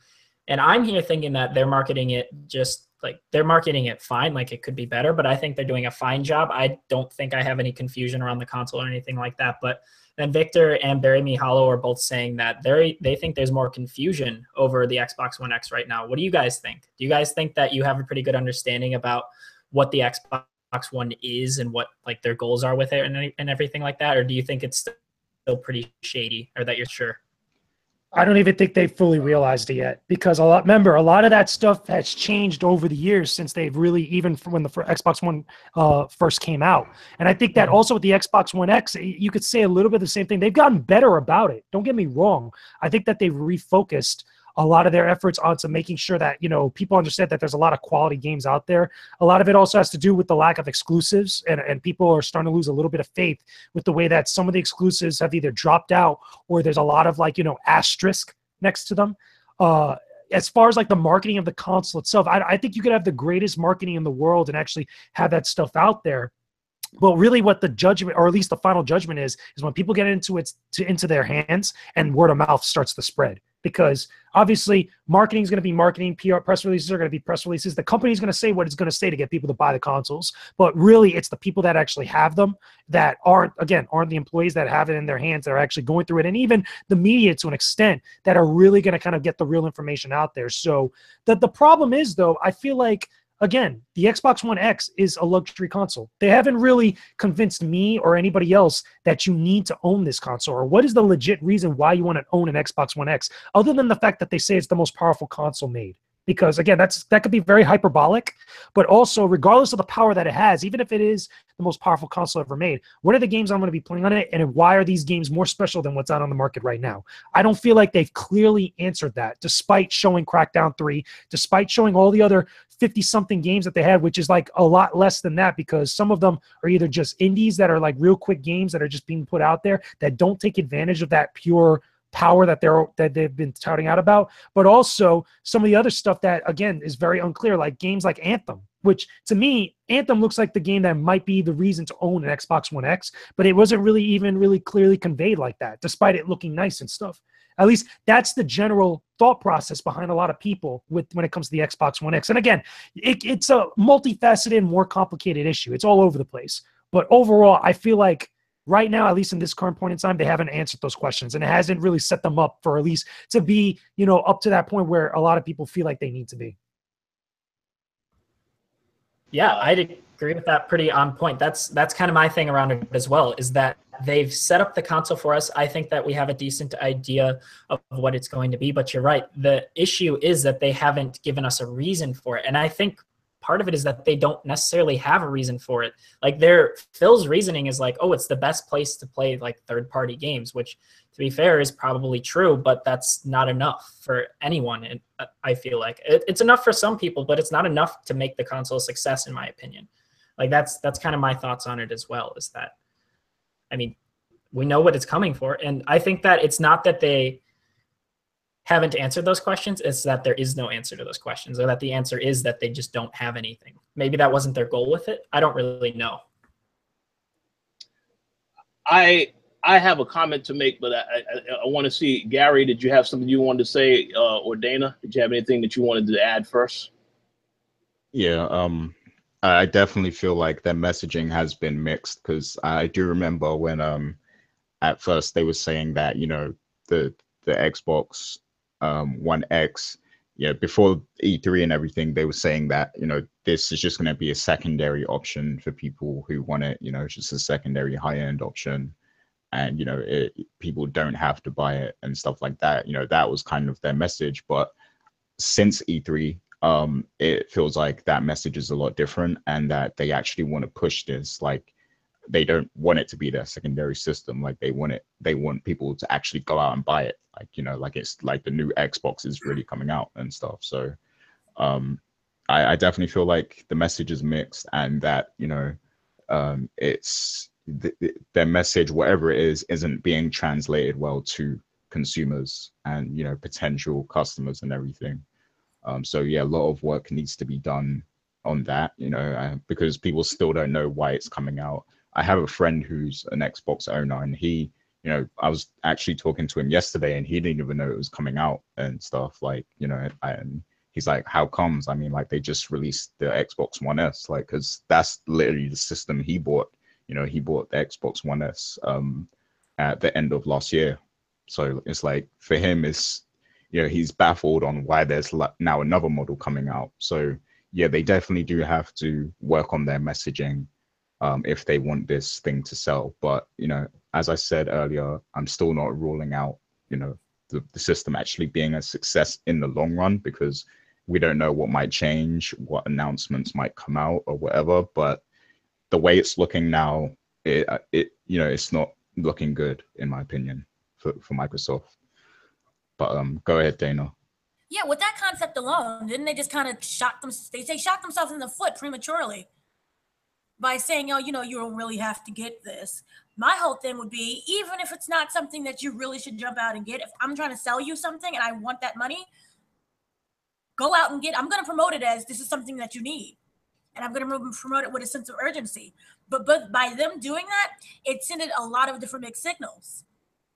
and I'm here thinking that they're marketing it just like they're marketing it fine, like it could be better, but I think they're doing a fine job. I don't think I have any confusion around the console or anything like that, but. And Victor and Barry Mihalo are both saying that they think there's more confusion over the Xbox One X right now. What do you guys think? Do you guys think that you have a pretty good understanding about what the Xbox One is and what like their goals are with it and everything like that? Or do you think it's still pretty shady or that you're sure? I don't even think they've fully realized it yet because a lot of that stuff has changed over the years since they've really, even from when the Xbox One first came out. And I think that also with the Xbox One X, you could say a little bit of the same thing. They've gotten better about it. Don't get me wrong. I think that they've refocused a lot of their efforts onto making sure that, you know, people understand that there's a lot of quality games out there. A lot of it also has to do with the lack of exclusives, and people are starting to lose a little bit of faith with the way that some of the exclusives have either dropped out or there's a lot of, like, you know, asterisk next to them. As far as like the marketing of the console itself, I think you could have the greatest marketing in the world and actually have that stuff out there. But really what the judgment, or at least the final judgment is when people get into into their hands and word of mouth starts to spread. Because obviously marketing is going to be marketing, PR, press releases are going to be press releases. The company is going to say what it's going to say to get people to buy the consoles. But really it's the people that actually have them that aren't the employees that have it in their hands that are actually going through it. And even the media to an extent that are really going to kind of get the real information out there. So the problem is, though, I feel like, again, the Xbox One X is a luxury console. They haven't really convinced me or anybody else that you need to own this console, or what is the legit reason why you want to own an Xbox One X, other than the fact that they say it's the most powerful console made. Because again, that could be very hyperbolic, but also regardless of the power that it has, even if it is the most powerful console ever made, what are the games I'm going to be playing on it, and why are these games more special than what's out on the market right now? I don't feel like they've clearly answered that, despite showing Crackdown 3, despite showing all the other 50-something games that they had, which is like a lot less than that, because some of them are either just indies that are like real quick games that are just being put out there that don't take advantage of that pure power that they've been touting out about, but also some of the other stuff that, again, is very unclear, like games like Anthem, which to me, Anthem looks like the game that might be the reason to own an Xbox One X, but it wasn't really clearly conveyed like that, despite it looking nice and stuff. At least that's the general thought process behind a lot of people when it comes to the Xbox One X. And again, it's a multifaceted, more complicated issue. It's all over the place. But overall, I feel like right now, at least in this current point in time, they haven't answered those questions, and it hasn't really set them up for at least to be, you know, up to that point where a lot of people feel like they need to be. Yeah, I'd agree with that pretty on point. That's kind of my thing around it as well, is that they've set up the console for us. I think that we have a decent idea of what it's going to be, but you're right. The issue is that they haven't given us a reason for it. And I think part of it is that they don't necessarily have a reason for it. Like Phil's reasoning is like, oh, it's the best place to play like third-party games, which to be fair is probably true, but that's not enough for anyone. And I feel like it's enough for some people, but it's not enough to make the console a success, in my opinion. Like that's kind of my thoughts on it as well, is that, I mean, we know what it's coming for. And I think that it's not that they haven't answered those questions, it's that there is no answer to those questions, or that the answer is that they just don't have anything. Maybe that wasn't their goal with it. I don't really know. I have a comment to make, but I want to see, Gary, did you have something you wanted to say, or Dana, did you have anything that you wanted to add first? Yeah, I definitely feel like their messaging has been mixed, because I do remember when at first they were saying that, you know, the Xbox One X, yeah, before E3 and everything, they were saying that, you know, this is just going to be a secondary option for people who want it, you know, it's just a secondary high-end option, and, you know, people don't have to buy it and stuff like that. You know, that was kind of their message. But since E3, it feels like that message is a lot different, and that they actually want to push this. Like, they don't want it to be their secondary system. Like, they want people to actually go out and buy it. Like, you know, like it's like the new Xbox is really coming out and stuff. So I definitely feel like the message is mixed, and that, you know, it's their message, whatever it is, isn't being translated well to consumers and, you know, potential customers and everything. So yeah, a lot of work needs to be done on that, you know, because people still don't know why it's coming out. I have a friend who's an Xbox owner, and he, you know, I was actually talking to him yesterday, and he didn't even know it was coming out and stuff. Like, you know, and he's like, how comes? I mean, like, they just released the Xbox One S, like, because that's literally the system he bought. You know, he bought the Xbox One S at the end of last year. So it's like, for him, it's, you know, he's baffled on why there's now another model coming out. So yeah, they definitely do have to work on their messaging if they want this thing to sell. But, you know, as I said earlier, I'm still not ruling out, you know, the system actually being a success in the long run, because we don't know what might change, what announcements might come out or whatever. But the way it's looking now, it you know, it's not looking good, in my opinion, for Microsoft. But go ahead, Dana. Yeah, with that concept alone, didn't they just kind of shot themselves in the foot prematurely by saying, oh, you know, you don't really have to get this. My whole thing would be, even if it's not something that you really should jump out and get, if I'm trying to sell you something and I want that money, go out and I'm going to promote it as this is something that you need. And I'm going to promote it with a sense of urgency. But by them doing that, it sent a lot of different mixed signals.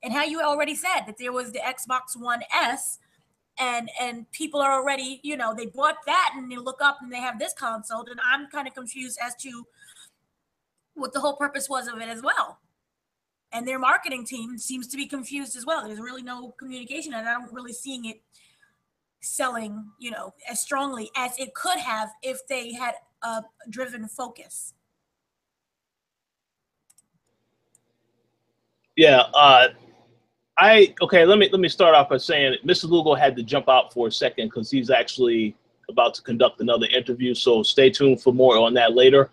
And how you already said that there was the Xbox One S, and people are already, you know, they bought that and they look up and they have this console. And I'm kind of confused as to what the whole purpose was of it as well. And their marketing team seems to be confused as well. There's really no communication, and I don't really seeing it selling, you know, as strongly as it could have if they had a driven focus. Yeah, okay. Let me start off by saying Mr. Lugo had to jump out for a second because he's actually about to conduct another interview. So stay tuned for more on that later.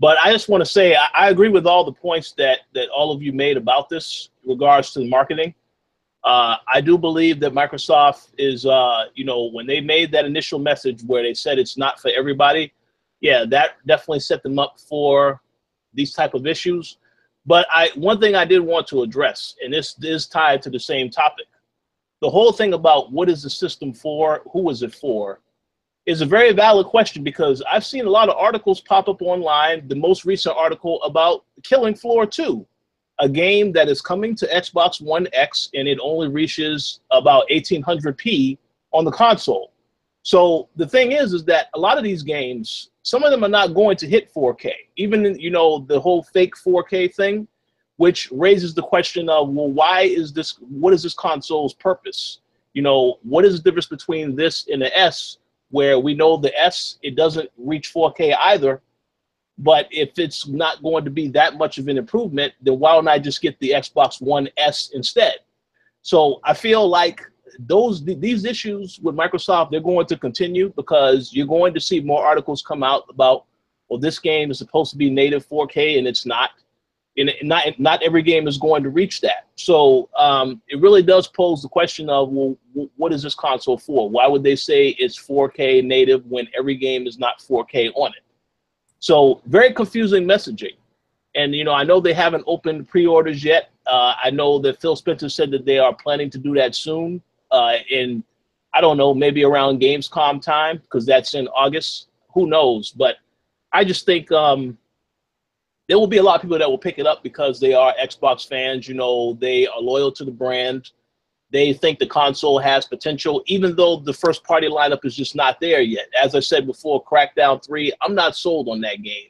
But I just want to say I agree with all the points that all of you made about this in regards to the marketing. I do believe that Microsoft is, you know, when they made that initial message where they said it's not for everybody, yeah, that definitely set them up for these type of issues. But one thing I did want to address, and this is tied to the same topic, the whole thing about what is the system for, who is it for, is a very valid question, because I've seen a lot of articles pop up online. The most recent article about Killing Floor 2, a game that is coming to Xbox One X, and it only reaches about 1800p on the console. So the thing is that a lot of these games, some of them are not going to hit 4K. Even, you know, the whole fake 4K thing, which raises the question of, well, what is this console's purpose? You know, what is the difference between this and the S, where we know the S, it doesn't reach 4K either, but if it's not going to be that much of an improvement, then why don't I just get the Xbox One S instead? So I feel like these issues with Microsoft, they're going to continue, because you're going to see more articles come out about, well, this game is supposed to be native 4K and it's not. And not every game is going to reach that. So it really does pose the question of, well, what is this console for? Why would they say it's 4K native when every game is not 4K on it? So very confusing messaging. And, you know, I know they haven't opened pre-orders yet. I know that Phil Spencer said that they are planning to do that soon. In, I don't know, maybe around Gamescom time, because that's in August. Who knows? But I just think there will be a lot of people that will pick it up because they are Xbox fans. You know, they are loyal to the brand. They think the console has potential, even though the first party lineup is just not there yet. As I said before, Crackdown 3, I'm not sold on that game.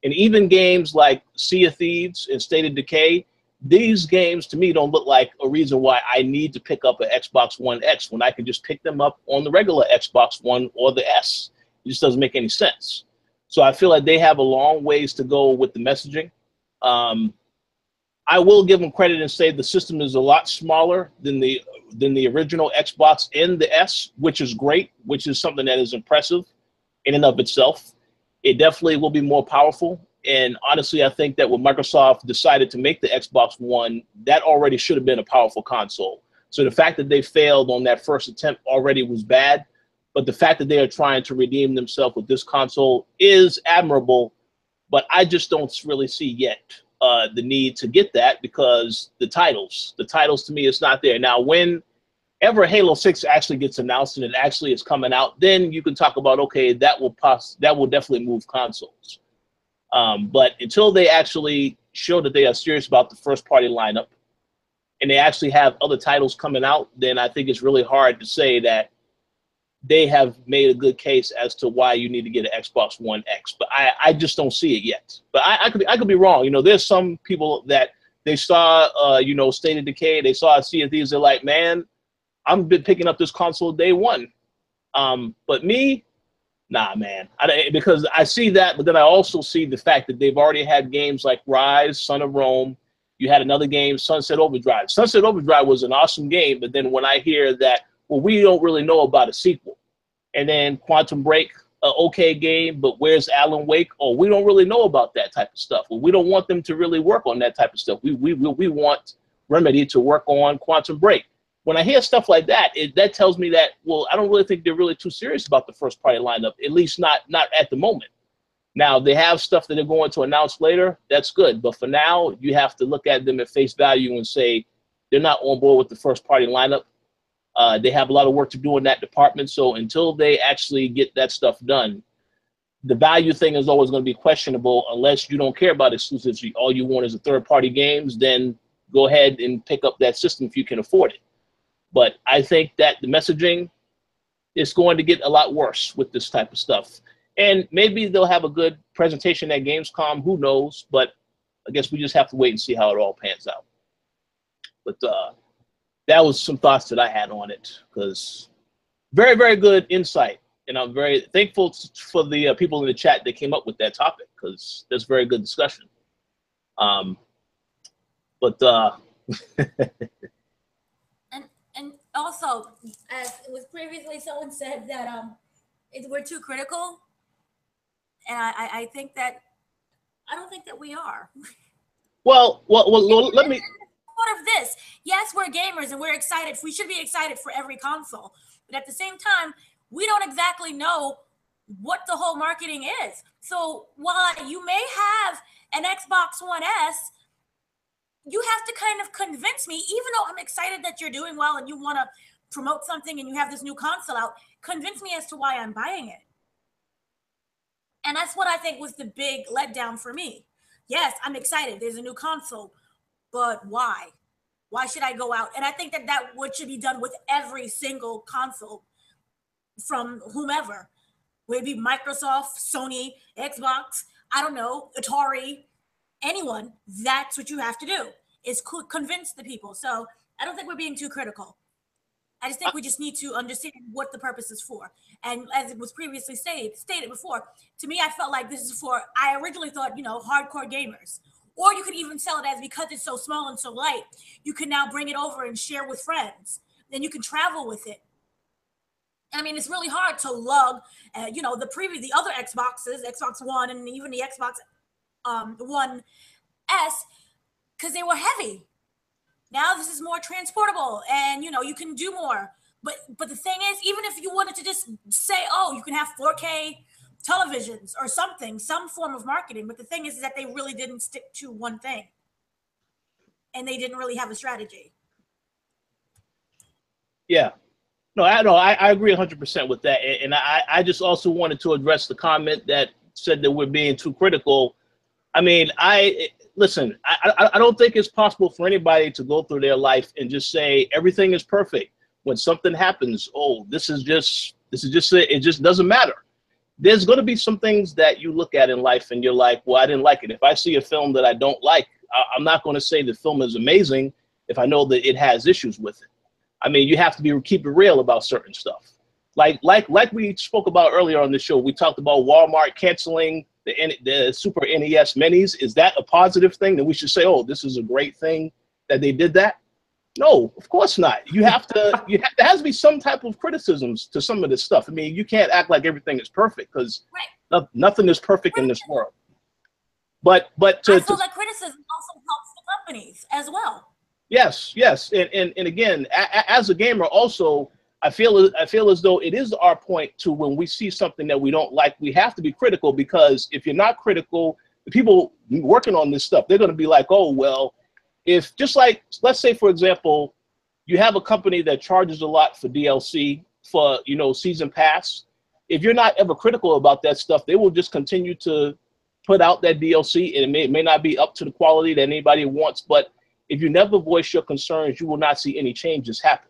And even games like Sea of Thieves and State of Decay, these games to me don't look like a reason why I need to pick up an Xbox One X when I can just pick them up on the regular Xbox One or the S. It just doesn't make any sense. So I feel like they have a long ways to go with the messaging. I will give them credit and say the system is a lot smaller than the original Xbox and the S, which is great, which is something that is impressive in and of itself. It definitely will be more powerful. And honestly, I think that when Microsoft decided to make the Xbox One, that already should have been a powerful console. So the fact that they failed on that first attempt already was bad. But the fact that they are trying to redeem themselves with this console is admirable. But I just don't really see yet the need to get that, because the titles to me, it's not there. Now, whenever Halo 6 actually gets announced and it actually is coming out, then you can talk about, okay, that will definitely move consoles. But until they actually show that they are serious about the first party lineup and they actually have other titles coming out, then I think it's really hard to say that they have made a good case as to why you need to get an Xbox One X. But I just don't see it yet. But I could be wrong. You know, there's some people that they saw, you know, State of Decay, they saw Sea of Thieves, they're like, man, I'm been picking up this console day one. But me, nah, man. Because I see that, but then I also see the fact that they've already had games like Rise, Son of Rome. You had another game, Sunset Overdrive. Sunset Overdrive was an awesome game, but then when I hear that, well, we don't really know about a sequel. And then Quantum Break, an okay game, but where's Alan Wake? Oh, we don't really know about that type of stuff. Well, we don't want them to really work on that type of stuff. We want Remedy to work on Quantum Break. when I hear stuff like that, that tells me that, well, I don't really think they're really too serious about the first party lineup, at least not at the moment. Now, they have stuff that they're going to announce later. That's good. But for now, you have to look at them at face value and say they're not on board with the first party lineup. They have a lot of work to do in that department. So until they actually get that stuff done, the value thing is always going to be questionable unless you don't care about exclusives. All you want is a third-party games, then go ahead and pick up that system if you can afford it. But I think that the messaging is going to get a lot worse with this type of stuff. And maybe they'll have a good presentation at Gamescom. Who knows? But I guess we just have to wait and see how it all pans out. But that was some thoughts that I had on it, because very, very good insight. And I'm very thankful for the people in the chat that came up with that topic, because that's very good discussion. And also, as it was previously, someone said that we're too critical, and I think that I don't think that we are. Well, let me. Sort of this. Yes, we're gamers and we're excited. We should be excited for every console, but at the same time, we don't exactly know what the whole marketing is. So while you may have an Xbox One S, you have to kind of convince me, even though I'm excited that you're doing well and you want to promote something and you have this new console out, convince me as to why I'm buying it. And that's what I think was the big letdown for me. Yes, I'm excited. There's a new console, but why? Why should I go out? And I think that what should be done with every single console from whomever. Would it be Microsoft, Sony, Xbox, I don't know, Atari, anyone? That's what you have to do, is convince the people. So I don't think we're being too critical. I just think we just need to understand what the purpose is for. And as it was previously stated before, to me, I felt like this is for, I originally thought, hardcore gamers. Or you could even sell it as, because it's so small and so light, you can now bring it over and share with friends. Then you can travel with it. I mean, it's really hard to lug, the other Xboxes, Xbox One and even the Xbox One S, because they were heavy. Now this is more transportable, and you can do more. But the thing is, even if you wanted to just say, oh, you can have 4K televisions or something, some form of marketing. But the thing is that they really didn't stick to one thing, and they didn't really have a strategy. Yeah. No, I agree 100% with that. And I just also wanted to address the comment that said that we're being too critical. I mean, listen, I don't think it's possible for anybody to go through their life and just say everything is perfect. When something happens, oh, this is just it just doesn't matter. There's going to be some things that you look at in life and you're like, well, I didn't like it. If I see a film that I don't like, I'm not going to say the film is amazing if I know that it has issues with it. I mean, you have to keep it real about certain stuff. Like we spoke about earlier on the show, we talked about Walmart canceling the Super NES Minis. Is that a positive thing that we should say, oh, this is a great thing that they did that? No, of course not. There has to be some type of criticisms to some of this stuff. I mean, you can't act like everything is perfect, because nothing is perfect in this world. But I feel that criticism also helps the companies as well. Yes. And again, as a gamer also, I feel as though it is our point to, when we see something that we don't like, we have to be critical, because if you're not critical, the people working on this stuff, they're going to be like, oh, well, if just like, let's say, for example, you have a company that charges a lot for DLC, for, season pass. If you're not ever critical about that stuff, they will just continue to put out that DLC, and it may not be up to the quality that anybody wants, but if you never voice your concerns, you will not see any changes happen.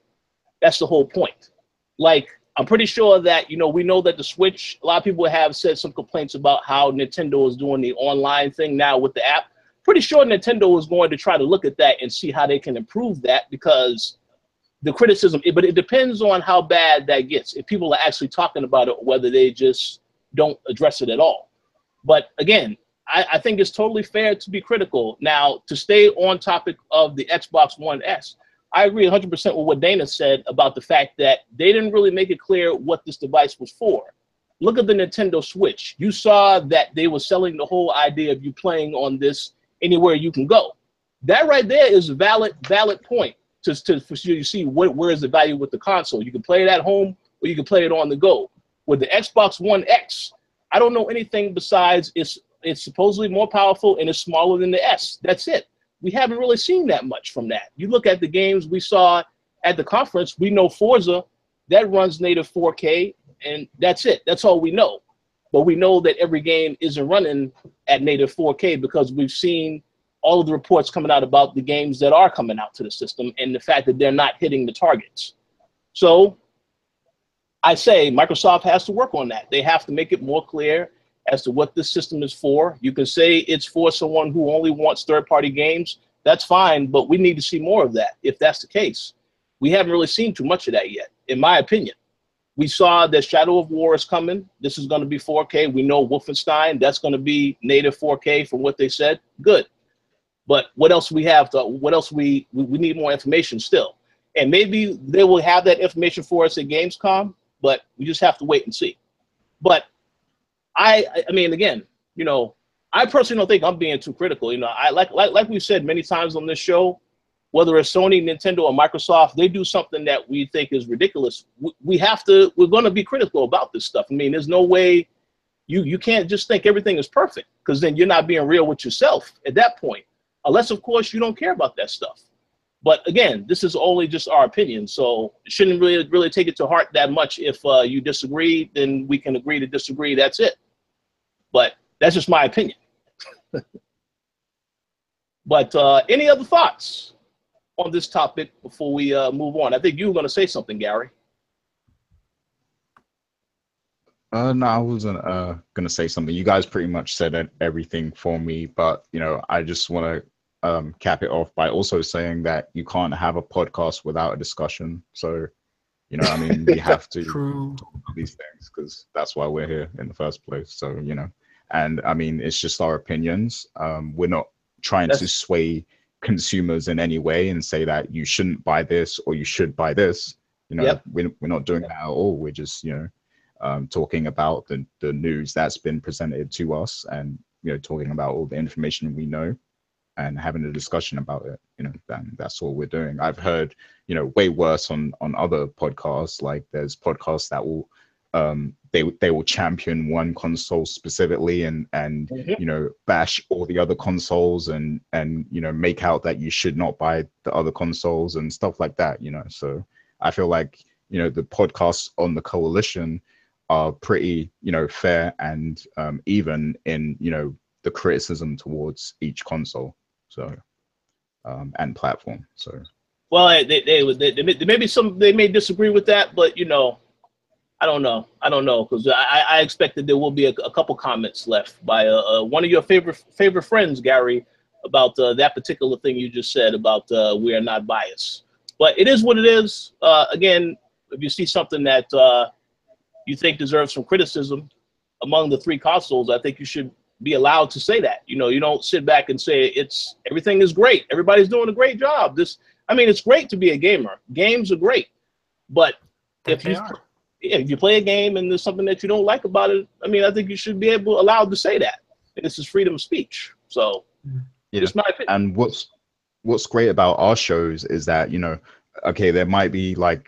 That's the whole point. Like, I'm pretty sure that, we know that the Switch, a lot of people have said some complaints about how Nintendo is doing the online thing now with the app. Pretty sure Nintendo is going to try to look at that and see how they can improve that, because the criticism, but it depends on how bad that gets. If people are actually talking about it, or whether they just don't address it at all. But again, I think it's totally fair to be critical. Now, to stay on topic of the Xbox One S, I agree 100% with what Dana said about the fact that they didn't really make it clear what this device was for. Look at the Nintendo Switch. You saw that they were selling the whole idea of you playing on this anywhere you can go. That right there is a valid point. for you to see where is the value with the console. You can play it at home or you can play it on the go. With the Xbox One X, I don't know anything besides it's supposedly more powerful and it's smaller than the S. That's it. We haven't really seen that much from that. You look at the games we saw at the conference, we know Forza, that runs native 4K, and that's it. That's all we know. But we know that every game isn't running at native 4K because we've seen all of the reports coming out about the games that are coming out to the system and the fact that they're not hitting the targets. So I say Microsoft has to work on that. They have to make it more clear as to what this system is for. You can say it's for someone who only wants third-party games. That's fine, but we need to see more of that if that's the case. We haven't really seen too much of that yet, in my opinion. We saw that Shadow of War is coming. This is going to be 4K. We know Wolfenstein, that's going to be native 4K from what they said. Good. But what else we have to, what else we need more information still. And maybe they will have that information for us at Gamescom, but we just have to wait and see. But I mean, again, you know, I personally don't think I'm being too critical. You know, I like we've said many times on this show, whether it's Sony, Nintendo, or Microsoft, they do something that we think is ridiculous. We're going to be critical about this stuff. I mean, there's no way you can't just think everything is perfect, because then you're not being real with yourself at that point, unless, of course, you don't care about that stuff. But again, this is only just our opinion, so shouldn't really take it to heart that much. If you disagree, then we can agree to disagree. That's it. But that's just my opinion. But any other thoughts on this topic before we move on? I think you were going to say something, Gary. No, I wasn't going to say something. You guys pretty much said everything for me, but, you know, I just want to cap it off by also saying that you can't have a podcast without a discussion. So, you know, I mean, we have to talk about these things because that's why we're here in the first place. So, you know, and I mean, it's just our opinions. We're not trying to sway consumers in any way and say that you shouldn't buy this or you should buy this. You know, we're not doing that at all. We're just, you know, talking about the news that's been presented to us and, you know, talking about all the information we know and having a discussion about it. You know, that's all we're doing. I've heard, you know, way worse on other podcasts. Like there's podcasts that will they will champion one console specifically and you know, bash all the other consoles and you know, make out that you should not buy the other consoles and stuff like that, you know. So I feel like, you know, the podcasts on the Koalition are pretty, you know, fair and even in, you know, the criticism towards each console, so and platform. So well, they may disagree with that, but you know, I don't know, because I expect that there will be a couple comments left by one of your favorite friends, Gary, about that particular thing you just said about we are not biased. But it is what it is. Again, if you see something that you think deserves some criticism among the three consoles, I think you should be allowed to say that. You know, you don't sit back and say everything is great, everybody's doing a great job. I mean, it's great to be a gamer. Games are great, but if you play a game and there's something that you don't like about it, I mean, I think you should be allowed to say that. And this is freedom of speech. So, it's my opinion. And what's great about our shows is that, you know, okay, there might be like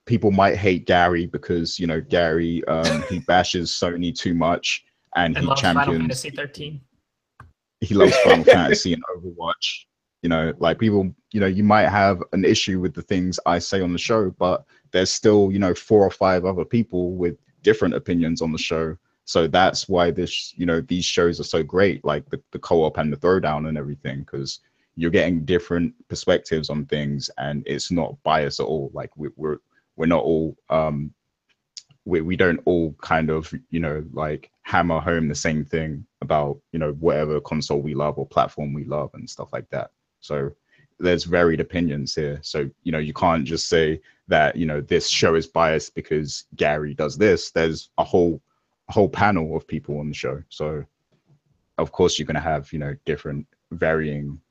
people might hate Gary because, you know, Gary he bashes Sony too much and he champions Final Fantasy 13. He loves Final Fantasy and Overwatch. You know, like people, you know, you might have an issue with the things I say on the show, but there's still, you know, 4 or 5 other people with different opinions on the show. So that's why this, you know, these shows are so great, like the co-op and the throwdown and everything, because you're getting different perspectives on things and it's not biased at all. Like we're not all we don't all kind of, you know, like hammer home the same thing about, you know, whatever console we love or platform we love and stuff like that. So there's varied opinions here. So, you know, you can't just say that, you know, this show is biased because Gary does this. There's a whole panel of people on the show. So of course you're going to have, you know, different varying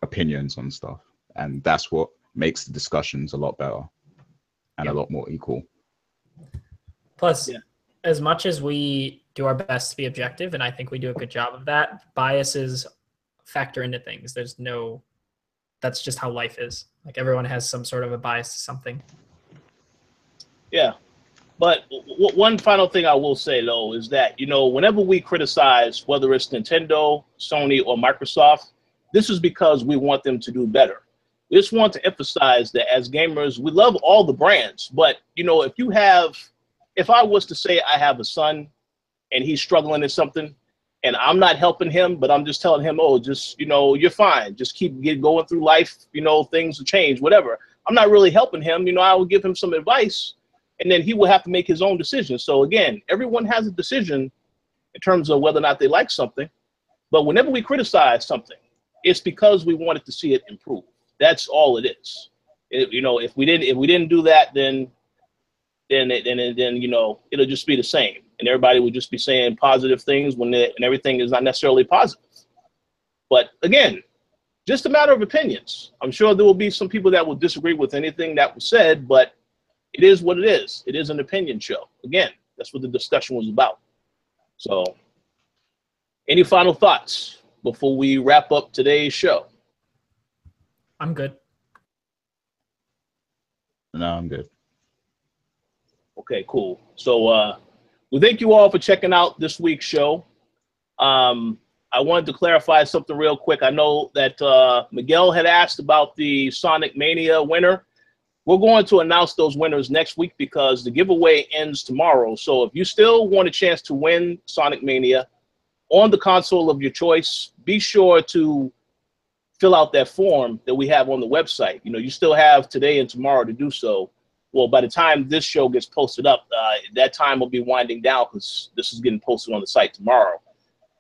opinions on stuff. And that's what makes the discussions a lot better and a lot more equal. Plus, as much as we do our best to be objective, and I think we do a good job of that, biases factor into things. There's no that's just how life is. Like everyone has some sort of a bias to something. Yeah. But one final thing I will say, though, is that, you know, whenever we criticize, whether it's Nintendo, Sony, or Microsoft, this is because we want them to do better. We just want to emphasize that as gamers, we love all the brands. But, you know, if I was to say I have a son and he's struggling in something and I'm not helping him, but I'm just telling him, oh, just, you know, you're fine. Just keep going through life. You know, things will change, whatever. I'm not really helping him. You know, I will give him some advice. And then he will have to make his own decision. So again, everyone has a decision in terms of whether or not they like something. But whenever we criticize something, it's because we wanted to see it improve. That's all it is. You know, if we didn't do that, then you know, it'll just be the same, and everybody would just be saying positive things and everything is not necessarily positive. But again, just a matter of opinions. I'm sure there will be some people that will disagree with anything that was said, but it is what it is. It is an opinion show. Again, that's what the discussion was about. So, any final thoughts before we wrap up today's show? I'm good. No, I'm good. Okay, cool. So, we thank you all for checking out this week's show. I wanted to clarify something real quick. I know that Miguel had asked about the Sonic Mania winner. We're going to announce those winners next week because the giveaway ends tomorrow. So if you still want a chance to win Sonic Mania on the console of your choice, be sure to fill out that form that we have on the website. You know, you still have today and tomorrow to do so. Well, by the time this show gets posted up, that time will be winding down because this is getting posted on the site tomorrow.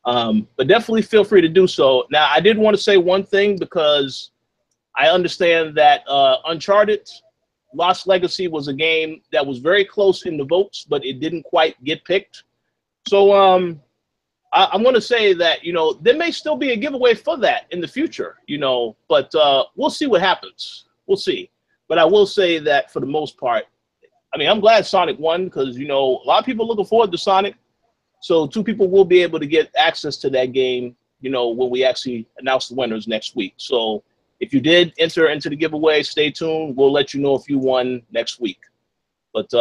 But definitely feel free to do so. Now, I did want to say one thing because I understand that Uncharted Lost Legacy was a game that was very close in the votes, but it didn't quite get picked. So I'm going to say that, you know, there may still be a giveaway for that in the future, you know, but we'll see what happens. We'll see. But I will say that for the most part, I mean, I'm glad Sonic won because, you know, a lot of people are looking forward to Sonic. So 2 people will be able to get access to that game, you know, when we actually announce the winners next week. So if you did enter into the giveaway, stay tuned. We'll let you know if you won next week. But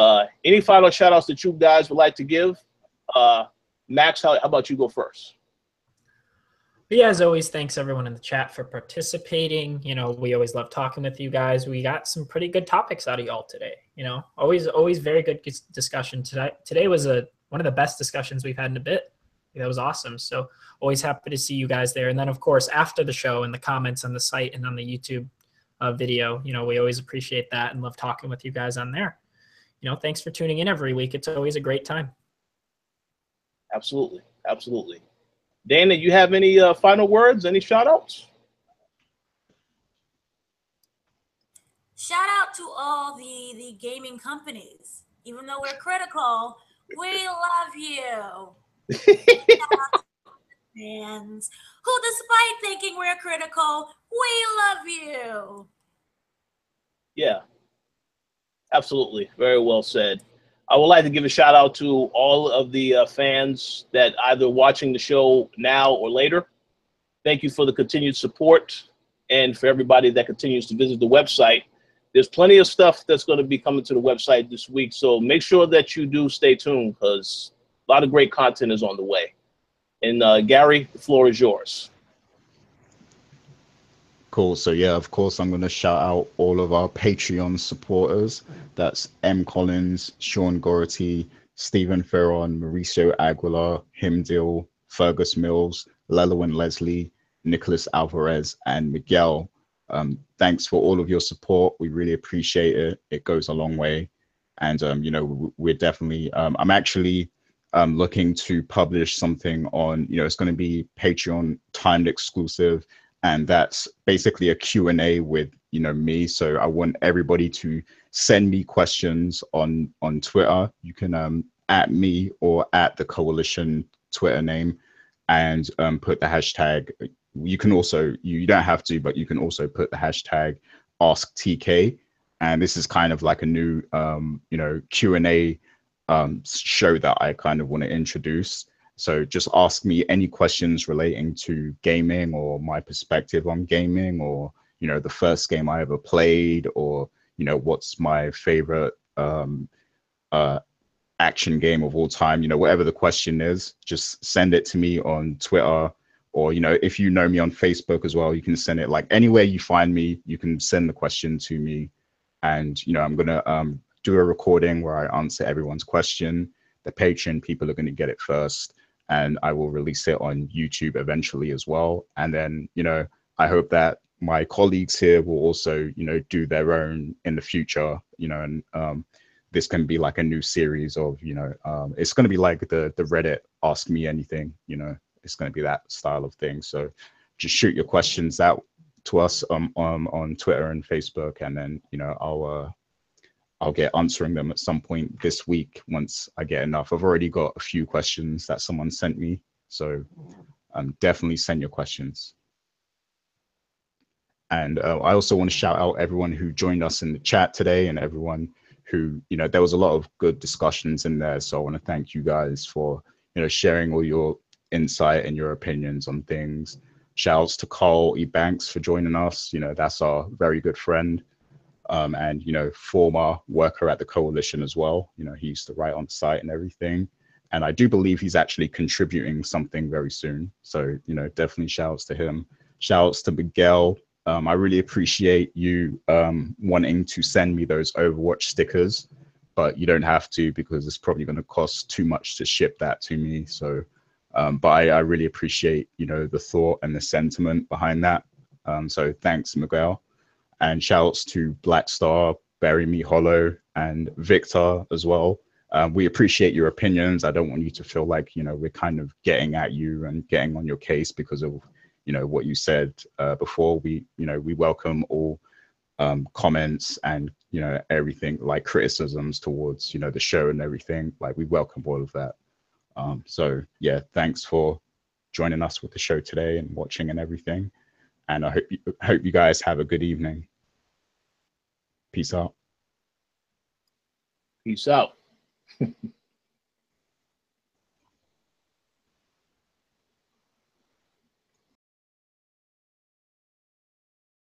any final shout outs that you guys would like to give? Max, how about you go first? Yeah, as always, thanks everyone in the chat for participating. You know, we always love talking with you guys. We got some pretty good topics out of y'all today. You know, always very good discussion today. Today was one of the best discussions we've had in a bit. That was awesome. So always happy to see you guys there. And then, of course, after the show in the comments on the site and on the YouTube video, you know, we always appreciate that and love talking with you guys on there. You know, thanks for tuning in every week. It's always a great time. Absolutely. Absolutely. Dana, you have any final words, any shout outs? Shout out to all the gaming companies. Even though we're critical, we love you. Fans who, despite thinking we're critical, we love you. Yeah, absolutely. Very well said. I would like to give a shout out to all of the fans that either watching the show now or later. Thank you for the continued support, and for everybody that continues to visit the website. There's plenty of stuff that's going to be coming to the website this week, so make sure that you do stay tuned because a lot of great content is on the way. And Gary, the floor is yours. Cool. So yeah, of course, I'm going to shout out all of our Patreon supporters. That's M. Collins, Sean Gority, Stephen Ferron, Mauricio Aguilar, Himdil, Fergus Mills, Lelo and Leslie, Nicholas Alvarez, and Miguel. Thanks for all of your support. We really appreciate it. It goes a long way. And, you know, we're definitely, I'm actually looking to publish something on, you know, it's going to be Patreon timed exclusive. And that's basically a Q&A with, you know, me. So I want everybody to send me questions on Twitter. You can at me or at the Koalition Twitter name and put the hashtag. You can also, you don't have to, but you can also put the hashtag AskTK. And this is kind of like a new, you know, Q&A show that I kind of want to introduce. So just ask me any questions relating to gaming or my perspective on gaming or, you know, the first game I ever played, or, you know, what's my favorite action game of all time, you know, whatever the question is, just send it to me on Twitter, or, you know, if you know me on Facebook as well, you can send it, like, anywhere you find me, you can send the question to me. And, you know, I'm gonna do a recording where I answer everyone's question. The Patreon people are going to get it first, and I will release it on YouTube eventually as well. And then, you know, I hope that my colleagues here will also, you know, do their own in the future, you know, and this can be like a new series of, you know, it's going to be like the Reddit Ask Me Anything, you know, it's going to be that style of thing. So just shoot your questions out to us on Twitter and Facebook, and then, you know, I'll get answering them at some point this week once I get enough. I've already got a few questions that someone sent me, so definitely send your questions. And I also want to shout out everyone who joined us in the chat today, and everyone who, you know, there was a lot of good discussions in there. So I want to thank you guys for, you know, sharing all your insight and your opinions on things. Shouts to Carl E. Banks for joining us. You know, that's our very good friend. And, you know, former worker at the Koalition as well. You know, he used to write on site and everything. And I do believe he's actually contributing something very soon. So, you know, definitely shouts to him. Shouts to Miguel. I really appreciate you wanting to send me those Overwatch stickers, but you don't have to, because it's probably going to cost too much to ship that to me. So, but I really appreciate, you know, the thought and the sentiment behind that. So thanks, Miguel. And shouts to Black Star, Bury Me Hollow, and Victor as well. We appreciate your opinions. I don't want you to feel like, you know, we're kind of getting at you and getting on your case because of, you know, what you said before. We, you know, we welcome all comments and, you know, everything, like criticisms towards, you know, the show and everything. Like, we welcome all of that. So yeah, thanks for joining us with the show today and watching and everything. And I hope you guys have a good evening. Peace out. Peace out.